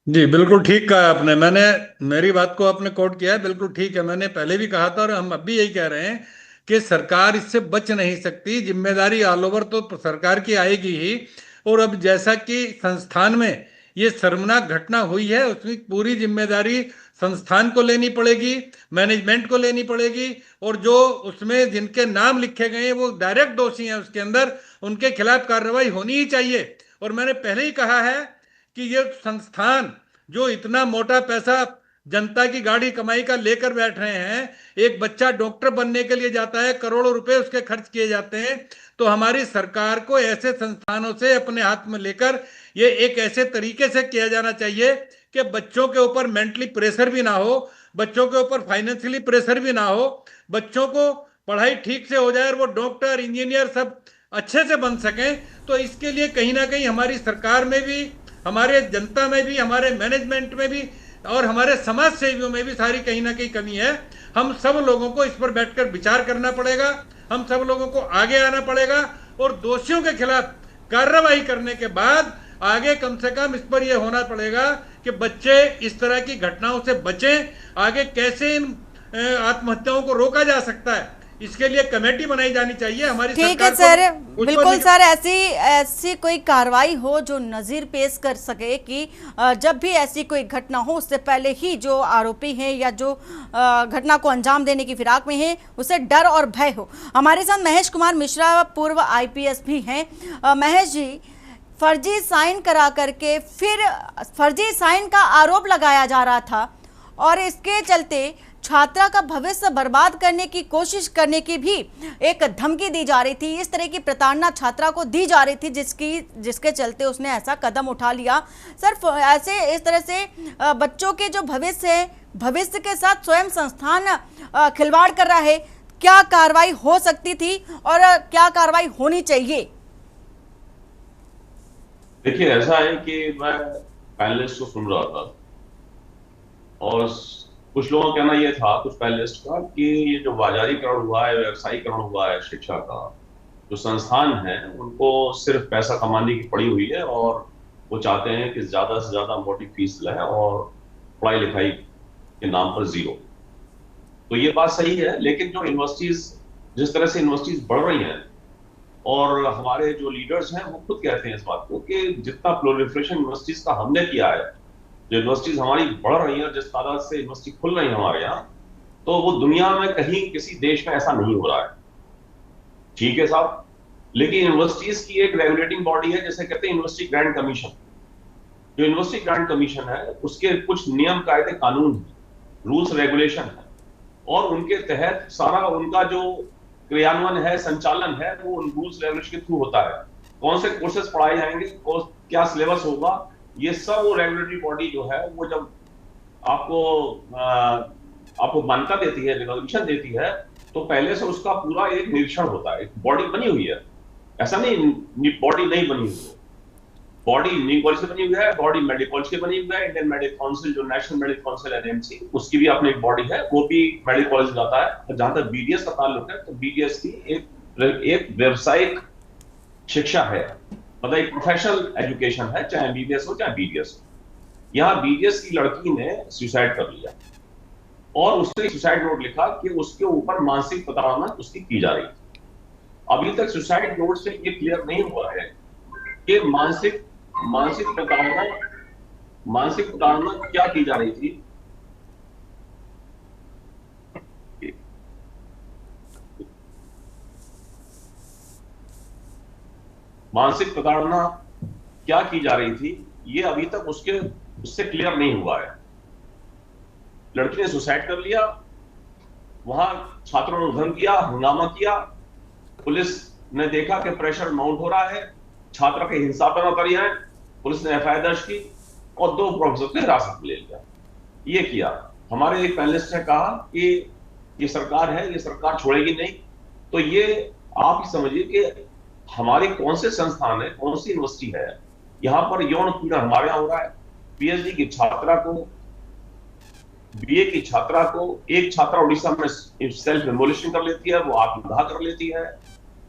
[SPEAKER 10] जी बिल्कुल ठीक कहा आपने। मैंने मेरी बात को आपने कोट किया है, बिल्कुल ठीक है। मैंने पहले भी कहा था और हम अब भी यही कह रहे हैं कि सरकार इससे बच नहीं सकती, जिम्मेदारी ऑल ओवर तो सरकार की आएगी ही। और अब जैसा कि संस्थान में ये शर्मनाक घटना हुई है, उसकी पूरी जिम्मेदारी संस्थान को लेनी पड़ेगी, मैनेजमेंट को लेनी पड़ेगी, और जो उसमें जिनके नाम लिखे गए हैं वो डायरेक्ट दोषी हैं उसके अंदर, उनके खिलाफ कार्रवाई होनी ही चाहिए। और मैंने पहले ही कहा है कि ये संस्थान जो इतना मोटा पैसा जनता की गाड़ी कमाई का लेकर बैठ रहे हैं, एक बच्चा डॉक्टर बनने के लिए जाता है, करोड़ों रुपए उसके खर्च किए जाते हैं, तो हमारी सरकार को ऐसे संस्थानों से अपने हाथ में लेकर ये एक ऐसे तरीके से किया जाना चाहिए कि बच्चों के ऊपर मेंटली प्रेशर भी ना हो, बच्चों के ऊपर फाइनेंशियली प्रेशर भी ना हो, बच्चों को पढ़ाई ठीक से हो जाए और वो डॉक्टर इंजीनियर सब अच्छे से बन सकें। तो इसके लिए कहीं ना कहीं हमारी सरकार में भी, हमारे जनता में भी, हमारे मैनेजमेंट में भी और हमारे समाज सेवियों में भी सारी कहीं ना कहीं कमी है। हम सब लोगों को इस पर बैठकर विचार करना पड़ेगा, हम सब लोगों को आगे आना पड़ेगा और दोषियों के खिलाफ कार्रवाई करने के बाद आगे कम से कम इस पर यह होना पड़ेगा कि बच्चे इस तरह की घटनाओं से बचें। आगे कैसे इन आत्महत्याओं को रोका जा सकता है, इसके लिए कमेटी बनाई जानी चाहिए हमारी
[SPEAKER 1] ठीक है सर, बिल्कुल सर, ऐसी कोई कार्रवाई हो जो नजीर पेश कर सके कि जब भी ऐसी कोई घटना हो उससे पहले ही जो आरोपी हैं या जो घटना को अंजाम देने की फिराक में है उसे डर और भय हो। हमारे साथ महेश कुमार मिश्रा पूर्व IPS भी हैं। महेश जी, फर्जी साइन करा करके फिर फर्जी साइन का आरोप लगाया जा रहा था और इसके चलते छात्रा का भविष्य बर्बाद करने की कोशिश करने की भी एक धमकी दी जा रही थी। इस तरह की प्रताड़ना छात्रा को दी जा रही थी जिसके चलते उसने ऐसा कदम उठा लिया। सर, ऐसे इस तरह से बच्चों के जो भविष्य है, भविष्य के साथ स्वयं संस्थान खिलवाड़ कर रहा है, क्या कार्रवाई हो सकती थी और क्या कार्रवाई होनी चाहिए?
[SPEAKER 13] देखिए, ऐसा है कि मैं पैनलिस्ट को सुन रहा था और कुछ लोगों का कहना यह था, कुछ पैनलिस्ट का, कि ये जो बाजारीकरण हुआ है, व्यवसायीकरण हुआ है शिक्षा का, जो संस्थान है उनको सिर्फ पैसा कमाने की पड़ी हुई है और वो चाहते हैं कि ज्यादा से ज्यादा मोटी फीस लें और पढ़ाई लिखाई के नाम पर जीरो। तो ये बात सही है, लेकिन जो यूनिवर्सिटीज, जिस तरह से यूनिवर्सिटीज बढ़ रही हैं और हमारे जो लीडर्स हैं वो खुद कहते हैं इस बात को कि जितना प्रोलिफरेशन यूनिवर्सिटीज का हमने किया है, जो यूनिवर्सिटीज हमारी बढ़ रही है, जिस तादाद से यूनिवर्सिटी खुल रही है हमारे यहाँ, तो वो दुनिया में कहीं किसी देश में ऐसा नहीं हो रहा है। ठीक है साहब, लेकिन यूनिवर्सिटीज की एक रेगुलेटिंग बॉडी है, जैसे कहते हैं यूनिवर्सिटी ग्रांट कमीशन। जो यूनिवर्सिटी ग्रांट कमीशन है उसके कुछ नियम कायदे कानून है, रूल्स रेगुलेशन है, और उनके तहत सारा उनका जो क्रियान्वयन है, संचालन है, वो उन रूल्स रेगुलेशन के थ्रू होता है। कौन से कोर्सेज पढ़ाए जाएंगे, क्या सिलेबस होगा, ये सब वो रेगुलेटरी बॉडी जो है वो जब आपको मान्यता देती है, रिकॉग्निशन देती है, तो पहले से उसका पूरा एक निरीक्षण होता है। एक बॉडी बनी हुई है, ऐसा नहीं बॉडी नहीं बनी हुई है, बॉडी न्यू कॉलेज से बनी हुई है, बॉडी मेडिकल कॉलेज की बनी हुई है, इंडियन मेडिकल काउंसिल, जो नेशनल मेडिकल काउंसिल NMC, उसकी भी अपनी एक बॉडी है, वो भी मेडिकल कॉलेज जाता है। जहां तक BDS का ताल्लुक है, तो BDS की एक व्यावसायिक शिक्षा है, मतलब एक प्रोफेशनल एजुकेशन है, चाहे MBBS हो चाहे BDS हो। यहाँ BDS की लड़की ने सुसाइड कर लिया और उसने सुसाइड नोट लिखा कि उसके ऊपर मानसिक प्रताड़ना उसकी की जा रही थी। अभी तक सुसाइड नोट से ये क्लियर नहीं हुआ है कि मानसिक प्रताड़ना क्या की जा रही थी। मानसिक प्रताड़ना क्या की जा रही थी, ये अभी तक उससे क्लियर नहीं हुआ है। लड़की ने सुसाइड कर लिया, वहां छात्रों ने उधम किया, हंगामा किया, पुलिस ने देखा कि प्रेशर माउंट हो रहा है, छात्र के हिंसात्मक नजरिया है, पुलिस ने FIR दर्ज की और 2 प्रोफेसर को हिरासत में ले लिया। ये किया। हमारे एक पैनलिस्ट ने कहा कि ये सरकार है, ये सरकार छोड़ेगी नहीं। तो ये आप ही समझिए कि हमारे कौन से संस्थान है, कौन सी यूनिवर्सिटी है, यहाँ पर यौन उत्पीड़न हमारे यहाँ हो रहा है। PhD की छात्रा को, BA की छात्रा को, एक छात्रा उड़ीसा में सेल्फ इमोलेशन कर लेती है, वो आत्मदाह कर लेती है,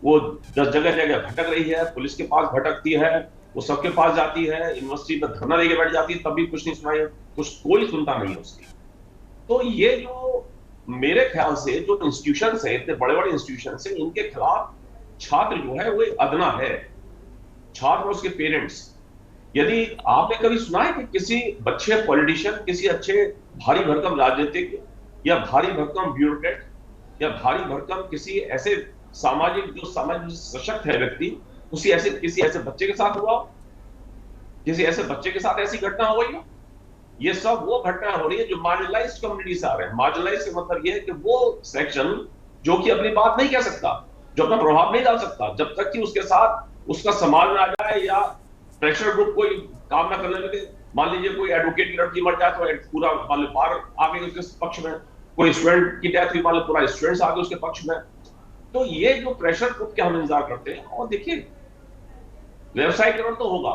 [SPEAKER 13] वो 10 जगह भटक रही है, पुलिस के पास भटकती है, वो सबके पास जाती है, यूनिवर्सिटी में धरना देके बैठ जाती है, तब भी कुछ नहीं सुनाई, कोई सुनता नहीं है उसकी। तो ये जो मेरे ख्याल से जो इंस्टीट्यूशन है, इतने बड़े बड़े इंस्टीट्यूशन है, इनके खिलाफ छात्र जो है वो अदना है, छात्र और उसके पेरेंट्स। यदि आपने कभी सुना है कि किसी अच्छे पॉलिटिशियन, किसी अच्छे भारी भरकम राजनीतिक या भारी भरकम ब्यूरोक्रेट या भारी भरकम किसी ऐसे सामाजिक जो सामाजिक सशक्त है व्यक्ति, किसी ऐसे बच्चे के साथ हुआ, किसी ऐसे बच्चे के साथ ऐसी घटना हो गई? ये सब वो घटना हो रही है जो मार्जिनलाइज्ड कम्युनिटी से आ रहे हैं। मार्जिनलाइज्ड का मतलब ये है कि वो सेक्शन जो कि अपनी बात नहीं कह सकता, जो अपना प्रभाव नहीं डाल सकता, जब तक कि उसके साथ उसका समाज में आ जाए या प्रेशर ग्रुप कोई काम ना करने लगे। मान लीजिए कोई एडवोकेट की लड़की मर जाए तो पूरा बार आ गई उसके पक्ष में, कोई स्टूडेंट की डेथ हुई मान लो पूरा स्टूडेंट्स आ गए उसके पक्ष में। तो ये जो प्रेशर ग्रुप के हम इंतजार करते हैं, और देखिए व्यवसायीकरण तो होगा,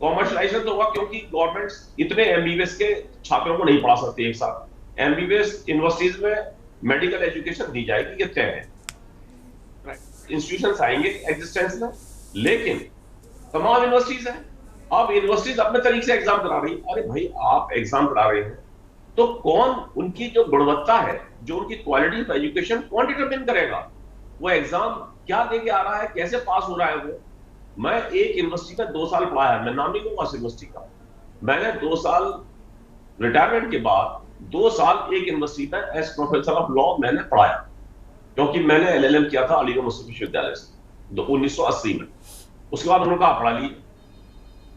[SPEAKER 13] कॉमर्शलाइजेशन तो होगा, क्योंकि गवर्नमेंट इतने एमबीबीएस के छात्रों को नहीं पढ़ा सकती एक साथ। एमबीबीएस यूनिवर्सिटीज में मेडिकल एजुकेशन दी जाएगी, ये तय है, इंस्टीट्यूशंस आएंगे एग्जिस्टेंस में, लेकिन तमाम यूनिवर्सिटीज हैं। अब यूनिवर्सिटीज अपने तरीके से एग्जाम करा रही है। अरे भाई आप एग्जाम करा रहे हैं तो कौन उनकी जो गुणवत्ता है, जो उनकी क्वालिटी ऑफ एजुकेशन कौन डिटरमिन करेगा? वो एग्जाम क्या दे के आ रहा है, कैसे पास हो रहा है वो? मैं एक यूनिवर्सिटी में 2 साल पढ़ाया, मैं नाम नहीं लूंगा उस यूनिवर्सिटी का। मैंने 2 साल रिटायरमेंट के बाद 2 साल एक यूनिवर्सिटी में एज प्रोफेसर ऑफ लॉ मैंने पढ़ाया, क्योंकि मैंने LLM किया था अलीगढ़ मुस्लिम विश्वविद्यालय से 1980 में। उसके बाद उन्होंने कहा पढ़ा ली।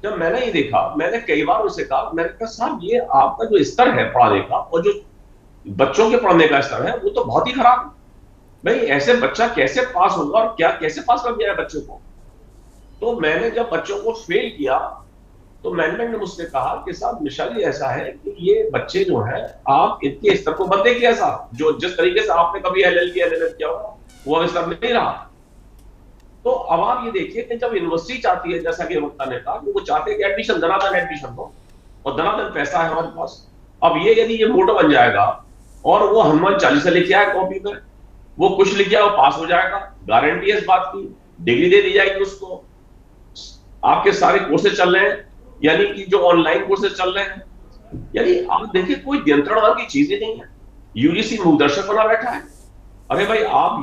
[SPEAKER 13] जब मैंने ये देखा, मैंने कई बार उनसे कहा, मैंने कहा साहब ये आपका जो स्तर है पढ़ाने का और जो बच्चों के पढ़ने का स्तर है वो तो बहुत ही खराब है। भाई ऐसे बच्चा कैसे पास होगा और क्या कैसे पास कर दिया है बच्चों को? तो मैंने जब बच्चों को फेल किया तो मैनेजमेंट ने मुझसे कहा कि साहब मिशाल ऐसा है कि ये बच्चे जो है आप इनके स्तर को बंद देखिए, ऐसा जो जिस तरीके से आपने कभी LLM किया होगा वो स्तर नहीं रहा। तो अब आप ये देखिए कि जब यूनिवर्सिटी चाहती है, जैसा कि वक्ता ने कहा, वो चाहते हैं कि एडमिशन धनाधन एडमिशन हो और धनाधन पैसा है हमारे पास। अब ये यदि ये मोटो बन जाएगा और वो हनुमान चालीसा लिखा है कॉपी में, वो कुछ लिख गया वो पास हो जाएगा, गारंटी है इस बात की, डिग्री दे दी जाएगी उसको। आपके सारे कोर्सेज चल रहे हैं, यानी कि जो ऑनलाइन कोर्सेज चल रहे हैं, यानी आप देखिए कोई नियंत्रण नाम की चीज ही नहीं है। यूजीसी मार्गदर्शक बना बैठा है। अरे भाई आप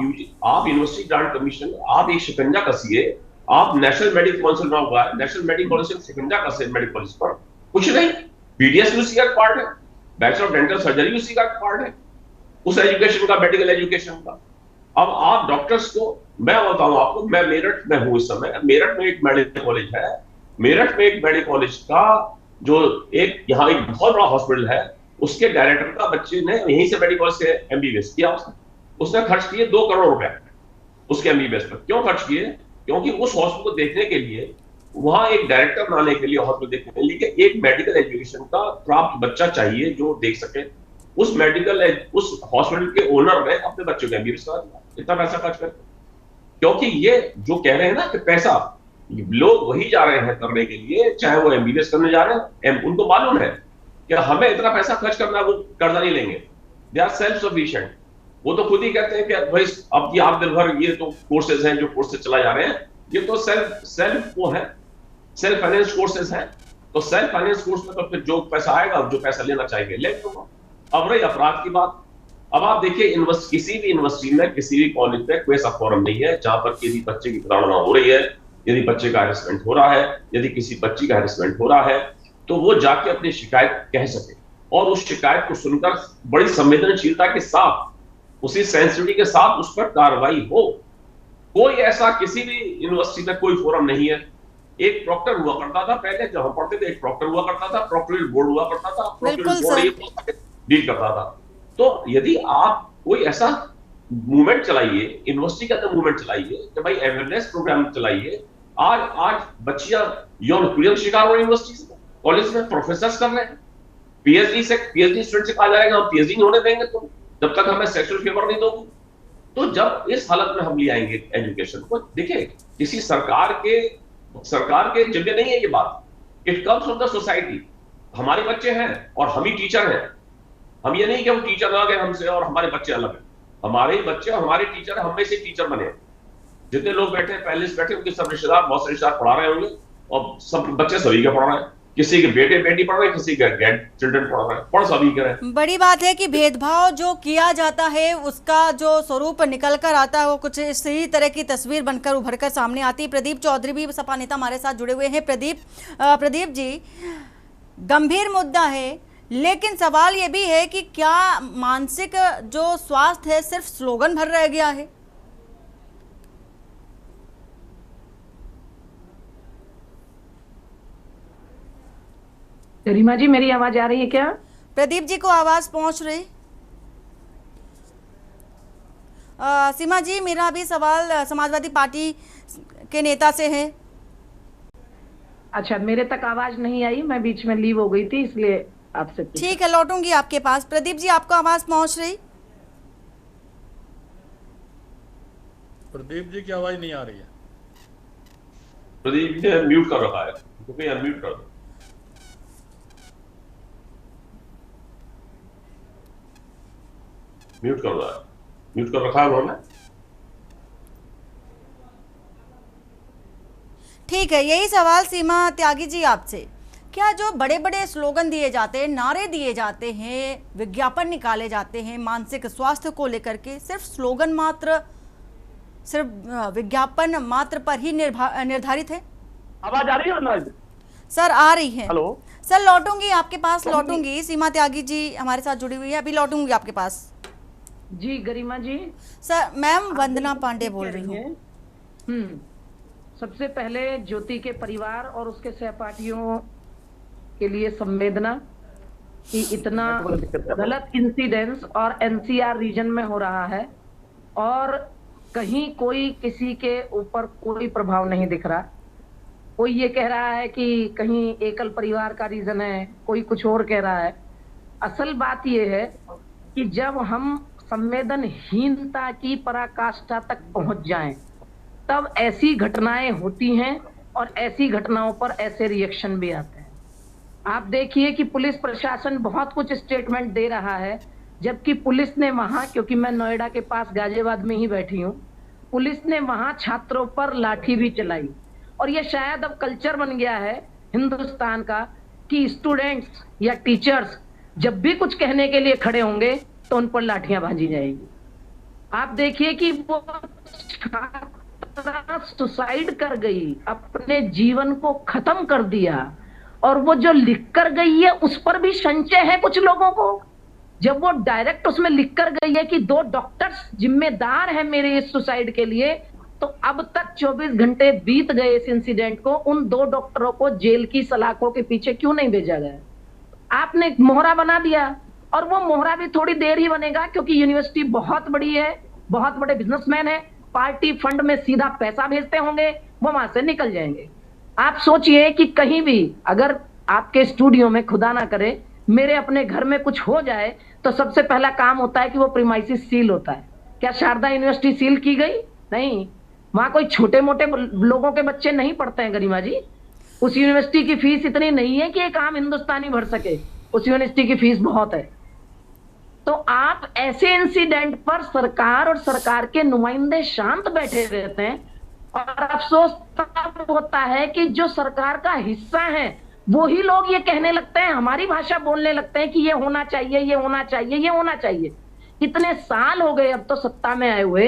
[SPEAKER 13] यूनिवर्सिटी ग्रांट कमीशन, आप एक शिकंजा कसिए, आप नेशनल मेडिकल काउंसिल बना हुआ है, नेशनल मेडिकल काउंसिल शिकंजा कसे मेडिकल कॉलेज पर, कुछ नहीं। बीडीएस उसी का पार्ट है, बैचलर ऑफ डेंटल सर्जरी उसी का पार्ट है, उस एजुकेशन का, मेडिकल एजुकेशन का। अब आप डॉक्टर्स को, मैं बताऊं आपको, मैं मेरठ में हूं इस समय। मेरठ में एक मेडिकल कॉलेज है, मेरठ में एक मेडिकल कॉलेज का जो एक यहाँ एक बहुत बड़ा हॉस्पिटल है, उसके डायरेक्टर का बच्चे ने यहीं से मेडिकल कॉलेज से एमबीबीएस किया। उसने खर्च किए 2 करोड़ रुपए उसके एमबीबीएस पर। क्यों खर्च किए? क्योंकि उस हॉस्पिटल को देखने के लिए, वहां एक डायरेक्टर बनाने के लिए, हॉस्पिटल देखने के लिए एक मेडिकल एजुकेशन का प्राप्त बच्चा चाहिए जो देख सके। उस हॉस्पिटल के ओनर ने अपने बच्चों को एमबीबीएस करा दिया, इतना पैसा खर्च करके। क्योंकि ये जो कह रहे हैं ना कि पैसा, लोग वही जा रहे हैं करने के लिए, चाहे वो एमबीबीएस करने जा रहे हैं, उनको मालूम है कि हमें इतना पैसा खर्च करना, वो कर्जा नहीं लेंगे। They are self sufficient. वो तो खुद ही कहते हैं कि भाई अब ये आप दिन भर ये तो कोर्सेज हैं जो कोर्सेज चला जा रहे हैं, ये तो सेल्फ वो है, सेल्फ फाइनेंस कोर्सेज हैं। तो सेल्फ फाइनेंस कोर्स में तो फिर जो पैसा आएगा, जो पैसा लेना चाहिए ले लो। अब रही अपराध की बात, अब आप देखिए किसी भी यूनिवर्सिटी में, किसी भी कॉलेज में कोई ऐसा फोरम नहीं है जहां पर किसी बच्चे की प्रताड़ना हो रही है, यदि बच्चे का हैरेसमेंट हो रहा है, यदि किसी बच्ची का हैरेसमेंट हो रहा है, तो वो जाके अपनी शिकायत कह सके और उस शिकायत को सुनकर बड़ी संवेदनशीलता के साथ, उसी सेंसिटिविटी के साथ उस पर कार्रवाई हो। कोई ऐसा किसी भी यूनिवर्सिटी में कोई फोरम नहीं है। एक प्रॉक्टर हुआ करता था पहले, जब हम पढ़ते थे, एक प्रॉक्टर हुआ करता था, प्रॉक्टोरियल बोर्ड हुआ करता था, प्रॉक्टोरियल बोर्ड डील करता था। तो यदि आप कोई ऐसा मूवमेंट चलाइए, यूनिवर्सिटी के अंदर मूवमेंट चलाइए कि भाई अवेयरनेस प्रोग्राम चलाइए। आज बच्चियां यौन उत्पीड़न शिकार हो रही यूनिवर्सिटी में, कॉलेज में प्रोफेसर कर रहे हैं। पीएचडी स्टूडेंट से कहा जाएगा हम पीएचडी नहीं होने देंगे तो जब तक हमें सेक्सुअल फेवर नहीं दोगे। तो जब इस हालत में हम ले आएंगे एजुकेशन को, देखिए किसी सरकार के जगह नहीं है ये बात, it comes from the society. हमारे बच्चे हैं और हम ही टीचर हैं। हम ये नहीं कि हम टीचर अलग है हमसे और हमारे बच्चे अलग हैं। हमारे ही बच्चे और हमारे टीचर, हम में से टीचर बने। जितने लोग बैठे हैं, पहले से बैठे, उनके सब रिश्तेदार, बहुत से रिश्तेदार पढ़ा रहे होंगे और सब बच्चे सभी के पढ़ रहे हैं। किसी के बेटे बेटी पढ़ रहे, किसी के ग्रैंड चिल्ड्रन पढ़ रहे, पढ़ सभी करें।
[SPEAKER 1] बड़ी बात है कि भेदभाव जो किया जाता है उसका जो स्वरूप निकल कर आता है वो कुछ इसी तरह की तस्वीर बनकर उभर कर सामने आती है। प्रदीप चौधरी भी सपा नेता हमारे साथ जुड़े हुए हैं। प्रदीप जी, गंभीर मुद्दा है, लेकिन सवाल ये भी है कि क्या मानसिक जो स्वास्थ्य है सिर्फ स्लोगन भर रह गया है?
[SPEAKER 14] गरिमा जी, मेरी आवाज आ रही है क्या?
[SPEAKER 1] प्रदीप जी को आवाज पहुंच रही? सीमा जी, मेरा भी सवाल समाजवादी पार्टी के नेता से है।
[SPEAKER 14] अच्छा, मेरे तक आवाज नहीं आई, मैं बीच में लीव हो गई थी, इसलिए आपसे।
[SPEAKER 1] ठीक है, लौटूंगी आपके पास। प्रदीप जी, आपको आवाज पहुंच रही?
[SPEAKER 10] प्रदीप जी की आवाज नहीं आ रही है।
[SPEAKER 13] प्रदीप जी म्यूट कर रखा है, क्योंकि अनम्यूट कर दो। म्यूट कर रहा है, म्यूट कर रखा है उन्होंने।
[SPEAKER 1] ठीक है, यही सवाल सीमा त्यागी जी आपसे। क्या जो बड़े बड़े स्लोगन दिए जाते हैं, नारे दिए जाते हैं, विज्ञापन निकाले जाते हैं मानसिक स्वास्थ्य को लेकर के, सिर्फ स्लोगन मात्र, सिर्फ विज्ञापन मात्र पर ही निर्धारित है?
[SPEAKER 15] आवाज आ रही है ना?
[SPEAKER 1] सर आ रही है।
[SPEAKER 15] हेलो
[SPEAKER 1] सर, लौटूंगी आपके पास, लौटूंगी। सीमा त्यागी जी हमारे साथ जुड़ी हुई है, अभी लौटूंगी आपके पास।
[SPEAKER 14] जी गरिमा जी।
[SPEAKER 1] सर, मैम वंदना पांडे बोल रही हूँ।
[SPEAKER 14] सबसे पहले ज्योति के परिवार और उसके सहपाठियों के लिए संवेदना कि इतना गलत इंसिडेंस और एनसीआर रीजन में हो रहा है और कहीं कोई किसी के ऊपर कोई प्रभाव नहीं दिख रहा। कोई ये कह रहा है कि कहीं एकल परिवार का रीजन है, कोई कुछ और कह रहा है। असल बात ये है कि जब हम संवेदनहीनता की पराकाष्ठा तक पहुंच जाएं, तब ऐसी घटनाएं होती हैं और ऐसी घटनाओं पर ऐसे रिएक्शन भी आते हैं। आप देखिए कि पुलिस प्रशासन बहुत कुछ स्टेटमेंट दे रहा है, जबकि पुलिस ने वहां, क्योंकि मैं नोएडा के पास गाजियाबाद में ही बैठी हूँ, पुलिस ने वहां छात्रों पर लाठी भी चलाई। और ये शायद अब कल्चर बन गया है हिंदुस्तान का कि स्टूडेंट्स या टीचर्स जब भी कुछ कहने के लिए खड़े होंगे तो उन पर लाठियां भाजी जाएगी। आप देखिए कि वो छात्रा सुसाइड कर गई, अपने जीवन को खत्म कर दिया, और वो जो लिख कर गई है उस पर भी संशय है कुछ लोगों को। जब वो डायरेक्ट उसमें लिख कर गई है कि 2 डॉक्टर्स जिम्मेदार हैं मेरे इस सुसाइड के लिए, तो अब तक 24 घंटे बीत गए इस इंसिडेंट को, उन 2 डॉक्टरों को जेल की सलाखों के पीछे क्यों नहीं भेजा गया? आपने मोहरा बना दिया, और वो मोहरा भी थोड़ी देर ही बनेगा, क्योंकि यूनिवर्सिटी बहुत बड़ी है, बहुत बड़े बिजनेसमैन है, पार्टी फंड में सीधा पैसा भेजते होंगे, वो वहां से निकल जाएंगे। आप सोचिए कि कहीं भी अगर आपके स्टूडियो में, खुदा ना करे, मेरे अपने घर में कुछ हो जाए तो सबसे पहला काम होता है कि वो प्रीमाइसिस सील होता है। क्या शारदा यूनिवर्सिटी सील की गई? नहीं, वहां कोई छोटे मोटे लोगों के बच्चे नहीं पढ़ते हैं गरिमा जी। उस यूनिवर्सिटी की फीस इतनी नहीं है कि एक आम हिंदुस्तानी भर सके, उस यूनिवर्सिटी की फीस बहुत है। तो आप ऐसे इंसिडेंट पर सरकार और सरकार के नुमाइंदे शांत बैठे रहते हैं, और अफसोस तब होता है कि जो सरकार का हिस्सा है वो ही लोग ये कहने लगते हैं, हमारी भाषा बोलने लगते हैं कि ये होना चाहिए, ये होना चाहिए, ये होना चाहिए। इतने साल हो गए अब तो सत्ता में आए हुए,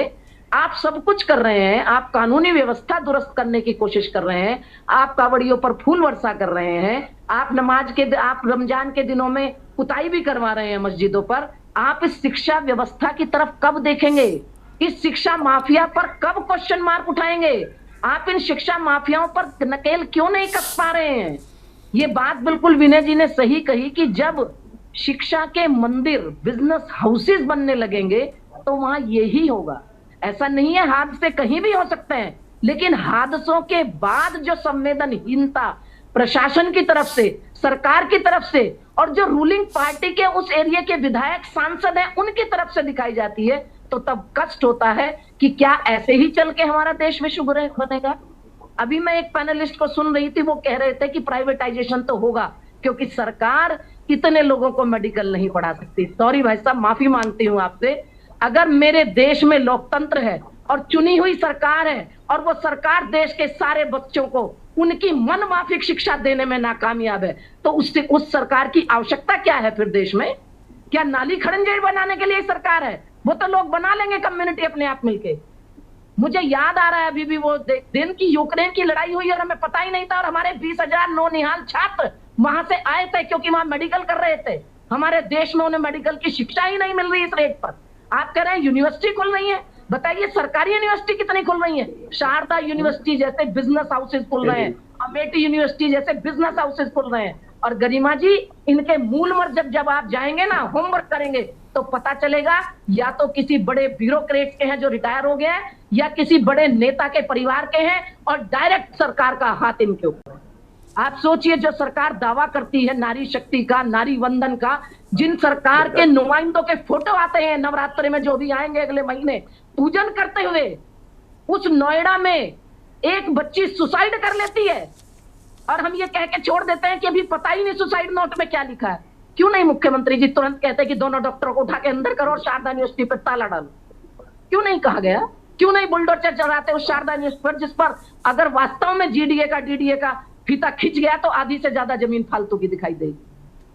[SPEAKER 14] आप सब कुछ कर रहे हैं, आप कानूनी व्यवस्था दुरुस्त करने की कोशिश कर रहे हैं, आप कावड़ियों पर फूल वर्षा कर रहे हैं, आप रमजान के दिनों में पुताई भी करवा रहे हैं मस्जिदों पर। आप इस शिक्षा व्यवस्था की तरफ कब देखेंगे? इस शिक्षा माफिया पर कब क्वेश्चन मार्क उठाएंगे? आप इन शिक्षा माफियाओं पर नकेल क्यों नहीं कस पा रहे हैं? ये बात बिल्कुल विनय जी ने सही कही कि जब शिक्षा के मंदिर, बिजनेस हाउसेस बनने लगेंगे तो वहां यही होगा। ऐसा नहीं है, हादसे कहीं भी हो सकते हैं, लेकिन हादसों के बाद जो संवेदनहीनता प्रशासन की तरफ से, सरकार की तरफ से, और जो रूलिंग पार्टी के उस एरिया के विधायक, सांसद हैं, उनकी तरफ से दिखाई जाती है, तो तब कष्ट होता है कि क्या ऐसे ही चल के हमारा देश विश्व गुरु बनेगा? अभी मैं एक पैनलिस्ट को सुन रही थी, वो कह रहे थे कि प्राइवेटाइजेशन तो होगा क्योंकि सरकार इतने लोगों को मेडिकल नहीं पढ़ा सकती। सॉरी भाई साहब, माफी मांगती हूँ आपसे। अगर मेरे देश में लोकतंत्र है और चुनी हुई सरकार है और वो सरकार देश के सारे बच्चों को उनकी मन माफिक शिक्षा देने में नाकामयाब है, तो उससे उस सरकार की आवश्यकता क्या है फिर देश में? क्या नाली खड़ंजे बनाने के लिए सरकार है? वो तो लोग बना लेंगे कम्युनिटी अपने आप मिलके। मुझे याद आ रहा है अभी भी वो दिन की यूक्रेन की लड़ाई हुई और हमें पता ही नहीं था, और हमारे 20,000 नौनिहाल छात्र वहां से आए थे क्योंकि वहां मेडिकल कर रहे थे। हमारे देश में उन्हें मेडिकल की शिक्षा ही नहीं मिल रही इस रेट पर। आप कह रहे हैं यूनिवर्सिटी खुल रही है, बताइए सरकारी यूनिवर्सिटी कितनी खुल रही है? शारदा यूनिवर्सिटी जैसे बिजनेस हाउसेज खुल रहे हैं, अमेठी यूनिवर्सिटी जैसे बिजनेस हाउसेज खुल रहे हैं। और गरिमा जी, इनके मूल पर जब आप जाएंगे ना, होमवर्क करेंगे, तो पता चलेगा या तो किसी बड़े ब्यूरोक्रेट के हैं जो रिटायर हो गए हैं, या किसी बड़े नेता के परिवार के हैं, और डायरेक्ट सरकार का हाथ इनके ऊपर। आप सोचिए, जो सरकार दावा करती है नारी शक्ति का, नारी वंदन का, जिन सरकार के नुमाइंदों के फोटो आते हैं नवरात्रि में, जो भी आएंगे अगले महीने पूजन करते हुए, उस नोएडा में एक बच्ची सुसाइड कर लेती है और हम ये कह के छोड़ देते हैं कि अभी पता ही नहीं सुसाइड नोट में क्या लिखा है। क्यों नहीं मुख्यमंत्री जी तुरंत कहते कि दोनों डॉक्टरों को उठा के अंदर करो और शारदा यूनिवर्सिटी पर ताला डालो? क्यों नहीं कहा गया? क्यों नहीं बुलडोजर चलाते उस शारदा यूनिवर्सिटी पर, जिस पर अगर वास्तव में डीडीए का फीता खिंच गया तो आधी से ज्यादा जमीन फालतू की दिखाई देगी?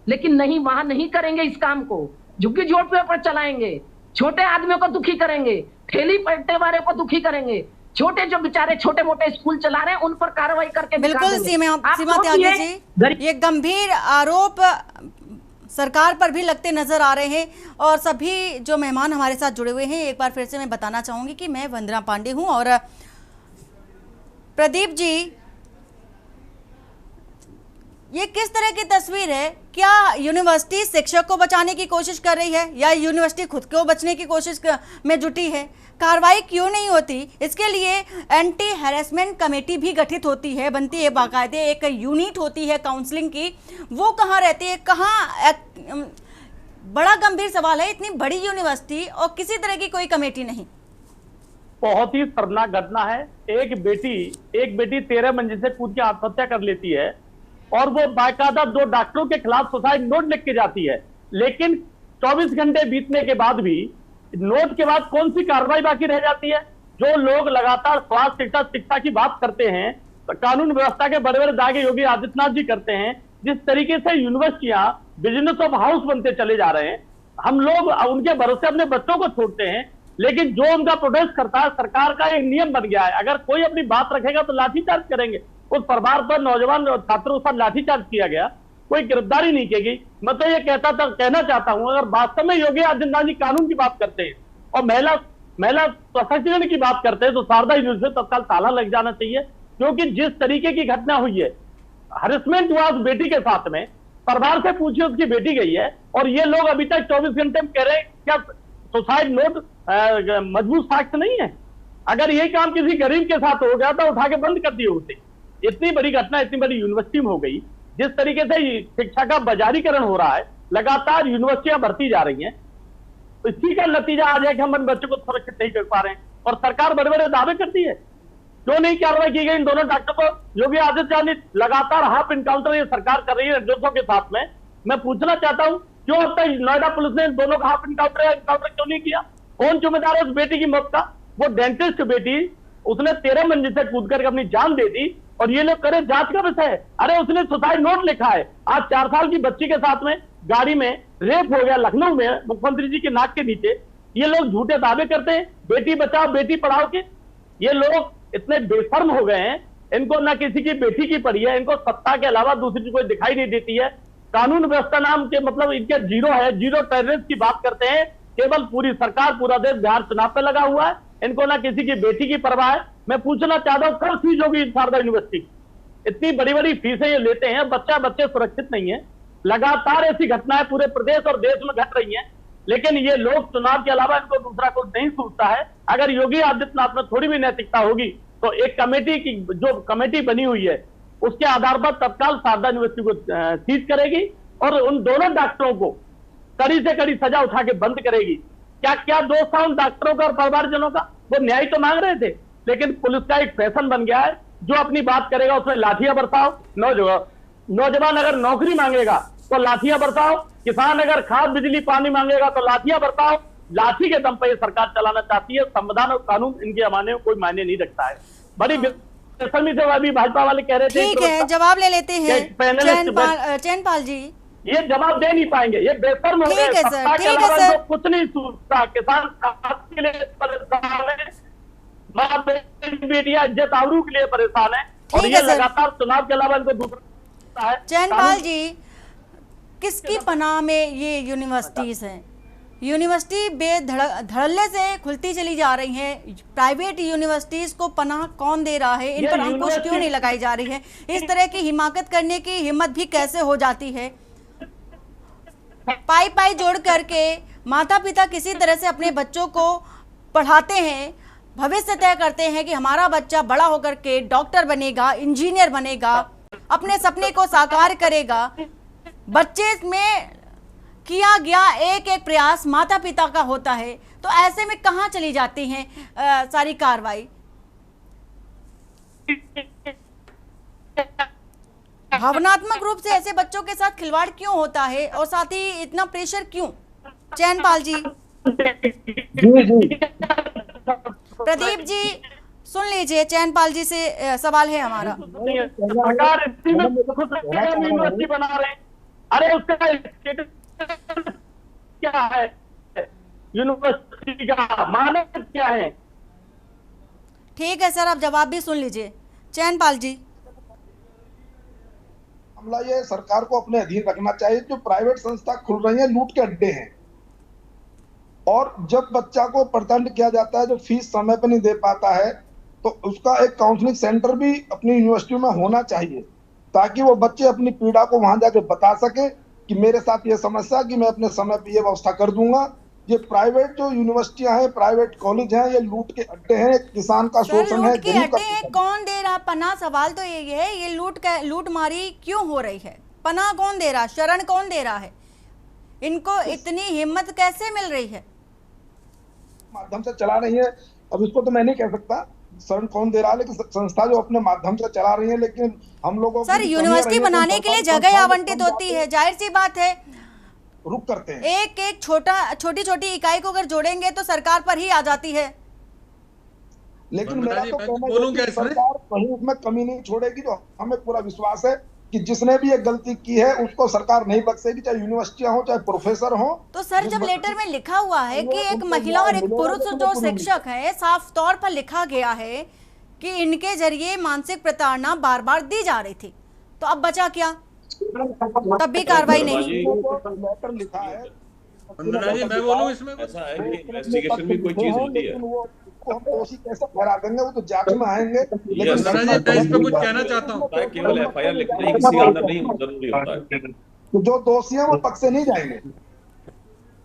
[SPEAKER 14] लेकिन नहीं, वहां नहीं करेंगे इस काम को, झुग्गी झोंपड़ियों पर चलाएंगे, छोटे आदमियों को दुखी करेंगे, ठेली पलटे वाले को दुखी करेंगे, छोटे जो बेचारे छोटे मोटे स्कूल चला रहे हैं उन पर कार्रवाई करके
[SPEAKER 1] बिल्कुल सीमा त्यागी जी, ये गंभीर आरोप सरकार पर भी लगते नजर आ रहे हैं। और सभी जो मेहमान हमारे साथ जुड़े हुए हैं, एक बार फिर से मैं बताना चाहूंगी कि मैं वंदना पांडे हूं और प्रदीप जी, ये किस तरह की तस्वीर है? क्या यूनिवर्सिटी शिक्षक को बचाने की कोशिश कर रही है या यूनिवर्सिटी खुद को बचने की कोशिश में जुटी है? कार्रवाई क्यों नहीं होती? इसके लिए एंटी हैरेसमेंट कमेटी भी गठित होती है, बनती है, बाकायदे एक यूनिट होती है काउंसलिंग की, वो कहाँ रहती है? कहाँ? बड़ा गंभीर सवाल है, इतनी बड़ी यूनिवर्सिटी और किसी तरह की कोई कमेटी नहीं।
[SPEAKER 15] बहुत ही शर्मनाक घटना है। एक बेटी 13 मंजिल से कूद के आत्महत्या कर लेती है और वो बाकायदा 2 डॉक्टरों के खिलाफ सुसाइड नोट लिख के जाती है, लेकिन 24 घंटे बीतने के बाद भी नोट के बाद कौन सी कार्रवाई बाकी रह जाती है? जो लोग लगातार स्वास्थ्य शिक्षा की बात करते हैं, कानून व्यवस्था के बड़े बड़े दागे योगी आदित्यनाथ जी करते हैं, जिस तरीके से यूनिवर्सिटियां बिजनेस ऑफ हाउस बनते चले जा रहे हैं, हम लोग उनके भरोसे अपने बच्चों को छोड़ते हैं। लेकिन जो उनका प्रोटेस्ट करता है, सरकार का एक नियम बन गया है, अगर कोई अपनी बात रखेगा तो लाठीचार्ज करेंगे। उस परिवार पर, नौजवान छात्रों पर लाठीचार्ज किया गया, कोई गिरफ्तारी नहीं की गई। मैं तो ये कहना चाहता हूं, अगर वास्तव में योगी आदित्यनाथ जी कानून की बात करते हैं और महिला सशक्तिकरण की बात करते हैं, तो शारदा यूनिवर्सिटी तत्काल ताला लग जाना चाहिए। क्योंकि जिस तरीके की घटना हुई है, हरेसमेंट हुआ उस बेटी के साथ में, परिवार से पूछिए उसकी बेटी गई है, और ये लोग अभी तक 24 घंटे में कह रहे हैं क्या सुसाइड नोट मजबूत साक्ष्य नहीं है? अगर यही काम किसी गरीब के साथ हो गया तो उठा के बंद कर दिए होते। इतनी बड़ी घटना इतनी बड़ी यूनिवर्सिटी में हो गई, जिस तरीके से शिक्षा का बाजारीकरण हो रहा है, लगातार यूनिवर्सिटियां बढ़ती जा रही हैं, तो इसी का नतीजा आज है कि हम बच्चों को सुरक्षित नहीं कर पा रहे हैं। और सरकार बड़े बड़े दावे करती है, क्यों नहीं कार्रवाई की गई इन दोनों डॉक्टर को? योगी आदित्यनाथ ने लगातार हाफ इनकाउंटर ये सरकार कर रही है निर्दोषों के साथ में। मैं पूछना चाहता हूं, क्यों अब तक नोएडा पुलिस ने इन दोनों का हाफ इनकाउंटर क्यों नहीं किया? कौन जिम्मेदार है उस बेटी की मौत का? वो डेंटिस्ट बेटी, उसने 13 मंजिल से कूद करके अपनी जान दे दी, और ये लोग करे जांच का विषय है। अरे उसने सुसाइड नोट लिखा है। आज 4 साल की बच्ची के साथ में गाड़ी में रेप हो गया लखनऊ में, मुख्यमंत्री जी के नाक के नीचे। ये लोग झूठे दावे करते हैं बेटी बचाओ बेटी पढ़ाओ के। ये लोग इतने बेशर्म हो गए हैं, इनको ना किसी की बेटी की पड़ी है, इनको सत्ता के अलावा दूसरी कोई दिखाई नहीं देती है। कानून व्यवस्था नाम के मतलब इनके जीरो है, जीरो टॉलरेंस की बात करते हैं। केवल पूरी सरकार, पूरा देश बिहार चुनाव पे लगा हुआ है, इनको ना किसी की बेटी की परवाह है। मैं पूछना चाहता हूं, कब फीस होगी शारदा यूनिवर्सिटी? इतनी बड़ी बड़ी फीसें ये लेते हैं, बच्चे सुरक्षित नहीं है। लगातार ऐसी घटनाएं पूरे प्रदेश और देश में घट रही हैं, लेकिन ये लोग चुनाव के अलावा इनको दूसरा कुछ नहीं सूझता है। अगर योगी आदित्यनाथ में थोड़ी भी नैतिकता होगी तो एक कमेटी की जो कमेटी बनी हुई है उसके आधार पर तत्काल शारदा यूनिवर्सिटी को सीज करेगी और उन दोनों डॉक्टरों को कड़ी से कड़ी सजा उठा के बंद करेगी। क्या दोष था उन डॉक्टरों का और परिवारजनों का? वो न्याय तो मांग रहे थे, लेकिन पुलिस का एक फैशन बन गया है, जो अपनी बात करेगा उसमें लाठियां बरसाओ। नौजवान अगर नौकरी मांगेगा तो लाठियां बरसाओ, किसान अगर खाद बिजली पानी मांगेगा तो लाठियां बरसाओ। लाठी के दम पर ये सरकार चलाना चाहती है। संविधान और कानून इनके मायने में कोई मायने नहीं रखता है। बड़ी बेशर्मी से अभी भाजपा वाले कह रहे थे।
[SPEAKER 1] ठीक है, जवाब ले लेते हैं चैनपाल जी।
[SPEAKER 15] ये जवाब दे नहीं पाएंगे, ये बेशर्म हो गए।
[SPEAKER 1] ठीक है सर, ठीक है सर।
[SPEAKER 15] कुछ नहीं सूझता, किसान के लिए परेशान है, माँ बेटियां इज्जत आबरू के लिए परेशान है, और ये लगातार चुनाव के अलावा इनको दूसरा है।
[SPEAKER 1] चैनपाल जी, किसकी पनाह में ये यूनिवर्सिटीज हैं? यूनिवर्सिटी बेधड़ल्ले से खुलती चली जा रही हैं। प्राइवेट यूनिवर्सिटीज को पनाह कौन दे रहा है? इन पर अंकुश क्यों नहीं लगाई जा रही है? इस तरह की हिमाकत करने की हिम्मत भी कैसे हो जाती है? पाई पाई जोड़ करके माता पिता किसी तरह से अपने बच्चों को पढ़ाते हैं, भविष्य तय करते हैं कि हमारा बच्चा बड़ा होकर के डॉक्टर बनेगा, इंजीनियर बनेगा, अपने सपने को साकार करेगा। बच्चे में किया गया एक एक प्रयास माता पिता का होता है, तो ऐसे में कहाँ चली जाती हैं सारी कार्रवाई? भावनात्मक रूप से ऐसे बच्चों के साथ खिलवाड़ क्यों होता है, और साथ ही इतना प्रेशर क्यों? चैनपाल जी। प्रदीप जी सुन लीजिए, चैनपाल जी से सवाल है हमारा।
[SPEAKER 15] सरकार यूनिवर्सिटी बना रहे, अरे उसका क्या है? यूनिवर्सिटी का मानक क्या है?
[SPEAKER 1] ठीक है सर, आप जवाब भी सुन लीजिए। चैनपाल जी।
[SPEAKER 12] मामला ये सरकार को अपने अधीन रखना चाहिए। जो प्राइवेट संस्था खुल रही है लूट के अड्डे हैं, और जब बच्चा को प्रदंड किया जाता है, जो फीस समय पर नहीं दे पाता है, तो उसका एक काउंसलिंग सेंटर भी अपनी यूनिवर्सिटी में होना चाहिए, ताकि वो बच्चे अपनी पीड़ा को वहां जाके बता सके कि मेरे साथ ये समस्या, कि मैं अपने समय पर ये व्यवस्था कर दूंगा। ये प्राइवेट जो यूनिवर्सिटियां हैं, प्राइवेट कॉलेज हैं, ये लूट के अड्डे हैं, किसान का शोषण है, गरीब का।
[SPEAKER 1] कौन दे रहा पनाह? सवाल तो यही है, ये लूट मारी क्यों हो रही है? पनाह कौन दे रहा? शरण कौन दे रहा है? इनको इतनी हिम्मत कैसे मिल रही है?
[SPEAKER 12] माध्यम से चला रही है, अब इसको तो मैं नहीं कह सकता शरण कौन दे रहा है, लेकिन संस्था जो अपने माध्यम से चला रही है। लेकिन हम लोगों
[SPEAKER 1] सर, यूनिवर्सिटी बनाने के लिए जगह आवंटित होती है, जाहिर सी बात है,
[SPEAKER 12] रुक करते हैं।
[SPEAKER 1] एक एक छोटी छोटी इकाई को अगर जोड़ेंगे तो सरकार पर ही आ जाती है।
[SPEAKER 12] लेकिन मेरा तो कहना है कि सरकार कहीं उसमें कमी नहीं छोड़ेगी। जो हमें पूरा विश्वास है कि जिसने भी ये गलती की है उसको सरकार नहीं बख्शेगी, चाहे यूनिवर्सिटियां हो चाहे प्रोफेसर हो।
[SPEAKER 1] तो सर, जब लेटर में लिखा हुआ है कि एक महिला और एक पुरुष जो शिक्षक है, साफ तौर पर लिखा गया है कि इनके जरिए मानसिक प्रताड़ना बार बार दी जा रही थी, तो अब बचा क्या? तब भी कार्रवाई नहीं।
[SPEAKER 12] लेटर लिखा है।
[SPEAKER 10] मैं बोलूं इसमें
[SPEAKER 13] ऐसा है कि इन्वेस्टिगेशन भी कोई चीज होती है,
[SPEAKER 12] हम दोषी कैसे ठहरा देंगे? वो तो जांच में आएंगे।
[SPEAKER 10] लेकिन मैं इस पे कुछ कहना चाहता हूँ।
[SPEAKER 13] केवल एफआईआर लिखना ही किसी अंदर नहीं जरूरी होता है।
[SPEAKER 12] तो जो दोषी हैं वो पक्ष से नहीं जाएंगे।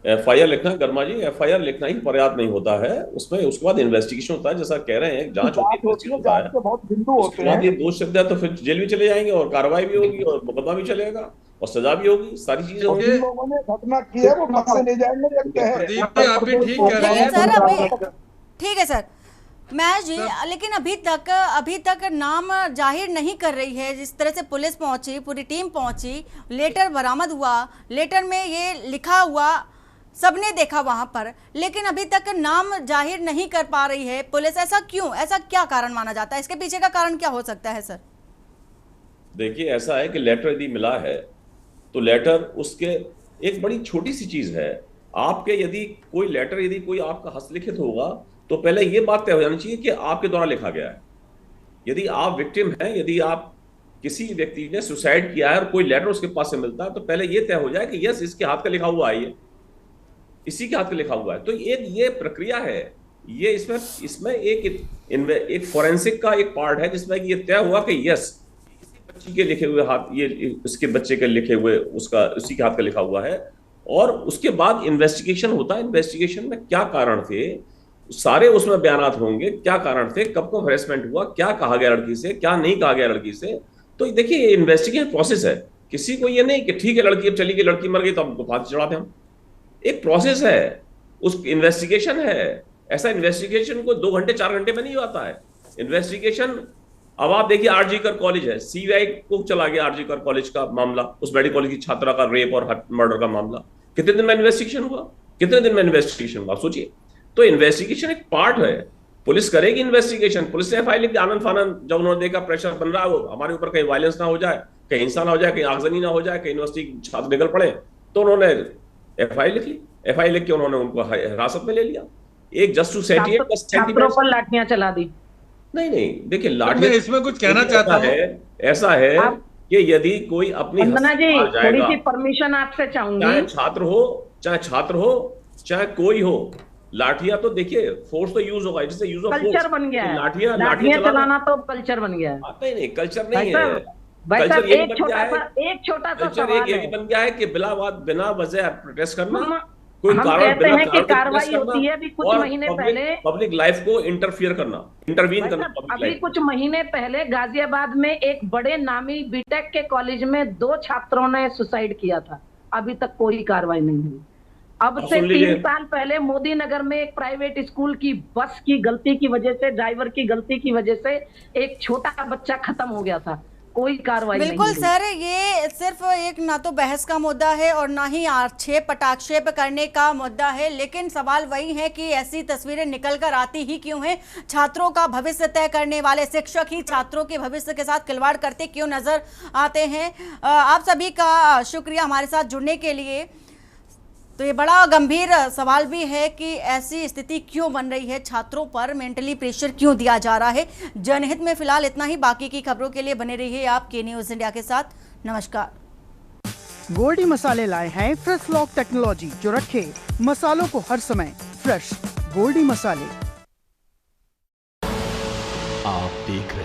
[SPEAKER 13] एफआईआर लिखना कर्मा जी, एफआईआर लिखना ही पर्याप्त नहीं होता है, उसमें उसके बाद इन्वेस्टिगेशन होता है, जैसा कह रहे हैं, जांच होती है,
[SPEAKER 12] बहुत बिंदु होते हैं।
[SPEAKER 13] ये दोष सिद्ध है तो फिर जेल भी चले जाएंगे, और कार्रवाई भी होगी, और मुकदमा भी चलेगा, और सजा भी होगी, सारी चीजें होंगी।
[SPEAKER 12] लोगों ने घटना की है वो पक्ष से नहीं जाएंगे।
[SPEAKER 10] आप भी ठीक कह रहे हैं।
[SPEAKER 1] ठीक है सर महेश जी, लेकिन अभी तक नाम जाहिर नहीं कर रही है। जिस तरह से पुलिस पहुंची, पूरी टीम पहुंची, लेटर बरामद हुआ, लेटर में ये लिखा हुआ सबने देखा वहां पर, लेकिन अभी तक नाम जाहिर नहीं कर पा रही है पुलिस। ऐसा क्यों? ऐसा क्या कारण माना जाता है? इसके पीछे का कारण क्या हो सकता है सर?
[SPEAKER 13] देखिए, ऐसा है कि लेटर यदि मिला है तो लेटर उसके एक बड़ी छोटी सी चीज है। आपके यदि कोई लेटर, यदि कोई आपका हस्तलिखित होगा, तो पहले ये बात तय हो जानी चाहिए कि आपके द्वारा लिखा गया है। यदि आप विक्टिम हैं, यदि आप किसी व्यक्ति ने सुसाइड किया है और कोई लेटर उसके पास से मिलता है, तो पहले ये तय हो जाए कि यस, इसके हाथ का लिखा हुआ है, ये इसी के हाथ का लिखा हुआ है। तो ये प्रक्रिया है, ये इसमें एक फोरेंसिक का एक पार्ट है, जिसमें ये तय हुआ कि यस, इसी बच्ची के लिखे हुए हाथ, ये इसके बच्चे के लिखे हुए, उसका उसी के हाथ का लिखा हुआ है। और उसके बाद इन्वेस्टिगेशन होता है। इन्वेस्टिगेशन में क्या कारण थे, सारे उसमें बयानात होंगे, क्या कारण थे, कब को हरेसमेंट हुआ, क्या कहा गया लड़की से, क्या नहीं कहा गया लड़की से। तो देखिए, ये इन्वेस्टिगेशन प्रोसेस है। किसी को ये नहीं कि ठीक है लड़की अब चली गई, लड़की मर गई तो हमको फांसी चढ़ा दें। हम एक प्रोसेस है, उस इन्वेस्टिगेशन है। ऐसा इन्वेस्टिगेशन को 2 घंटे 4 घंटे में नहीं होता है इन्वेस्टिगेशन। अब आप देखिए, आरजीकर कॉलेज है, सीबीआई को चला गया आरजीकर कॉलेज का मामला, उस मेडिकल कॉलेज की छात्रा का रेप और मर्डर का मामला। कितने दिन में इन्वेस्टिगेशन हुआ? कितने दिन में इन्वेस्टिगेशन हुआ? सोचिए। तो इन्वेस्टिगेशन एक पार्ट है, पुलिस करेगी इन्वेस्टिगेशन। पुलिस ने एफआईआर लिख दी आनंद फानंद, जब उन्होंने देखा प्रेशर बन रहा है, वो हमारे ऊपर कहीं वायलेंस ना हो जाए, कहीं हिंसा ना हो जाए, कहीं आगजनी ना हो जाए, कहीं यूनिवर्सिटी छात्र निकल पड़े, तो उन्होंने एफआईआर लिख ली। एफआईआर लिख के उन्होंने उनको हिरासत में ले लिया। एक जस्ट टू सेटिएट
[SPEAKER 14] छात्रों पर लाठियां चला दी।
[SPEAKER 13] नहीं, देखिए लाठी,
[SPEAKER 10] मैं इसमें कुछ कहना चाहता हूँ,
[SPEAKER 13] ऐसा है कि यदि कोई अपनी
[SPEAKER 14] वंदना जी थोड़ी सी परमिशन आपसे चाहूंगी,
[SPEAKER 13] चाहे छात्र हो चाहे कोई हो, लाठियां तो देखिए फोर्स तो यूज होगा, it's use of force.
[SPEAKER 14] Culture बन गया है,
[SPEAKER 13] लाठियां
[SPEAKER 14] चलाना तो कल्चर बन गया है।
[SPEAKER 13] नहीं, कल्चर नहीं है।
[SPEAKER 14] भाई साहब
[SPEAKER 13] एक
[SPEAKER 14] छोटा सा सवाल है,
[SPEAKER 13] बन गया है कि बिना वजह प्रोटेस्ट करना,
[SPEAKER 14] हम कहते हैं कि कार्रवाई होती है। अभी कुछ महीने पहले
[SPEAKER 13] पब्लिक लाइफ को इंटरफियर करना, इंटरवीन करना।
[SPEAKER 14] अभी कुछ महीने पहले गाजियाबाद में एक बड़े नामी बीटेक के कॉलेज में 2 छात्रों ने सुसाइड किया था, अभी तक कोई कार्रवाई नहीं हुई। अब से 3 साल पहले मोदी नगर में एक प्राइवेट स्कूल की बस की गलती की वजह से, ड्राइवर की गलती की वजह से एक छोटा बच्चा खत्म हो गया था, कोई कार्रवाई नहीं।
[SPEAKER 1] बिल्कुल सर, ये सिर्फ एक ना तो बहस का मुद्दा है और ना ही आक्षेप पटाक्षेप करने का मुद्दा है, लेकिन सवाल वही है कि ऐसी तस्वीरें निकल कर आती ही क्यों हैं? छात्रों का भविष्य तय करने वाले शिक्षक ही छात्रों के भविष्य के साथ खिलवाड़ करते क्यों नजर आते हैं? आप सभी का शुक्रिया हमारे साथ जुड़ने के लिए। तो ये बड़ा गंभीर सवाल भी है कि ऐसी स्थिति क्यों बन रही है, छात्रों पर मेंटली प्रेशर क्यों दिया जा रहा है। जनहित में फिलहाल इतना ही, बाकी की खबरों के लिए बने रहिए आप के न्यूज़ इंडिया के साथ। नमस्कार।
[SPEAKER 16] गोल्डी मसाले लाए हैं फ्रेश लॉक टेक्नोलॉजी, जो रखे मसालों को हर समय फ्रेश। गोल्डी मसाले।
[SPEAKER 11] आप देख रहे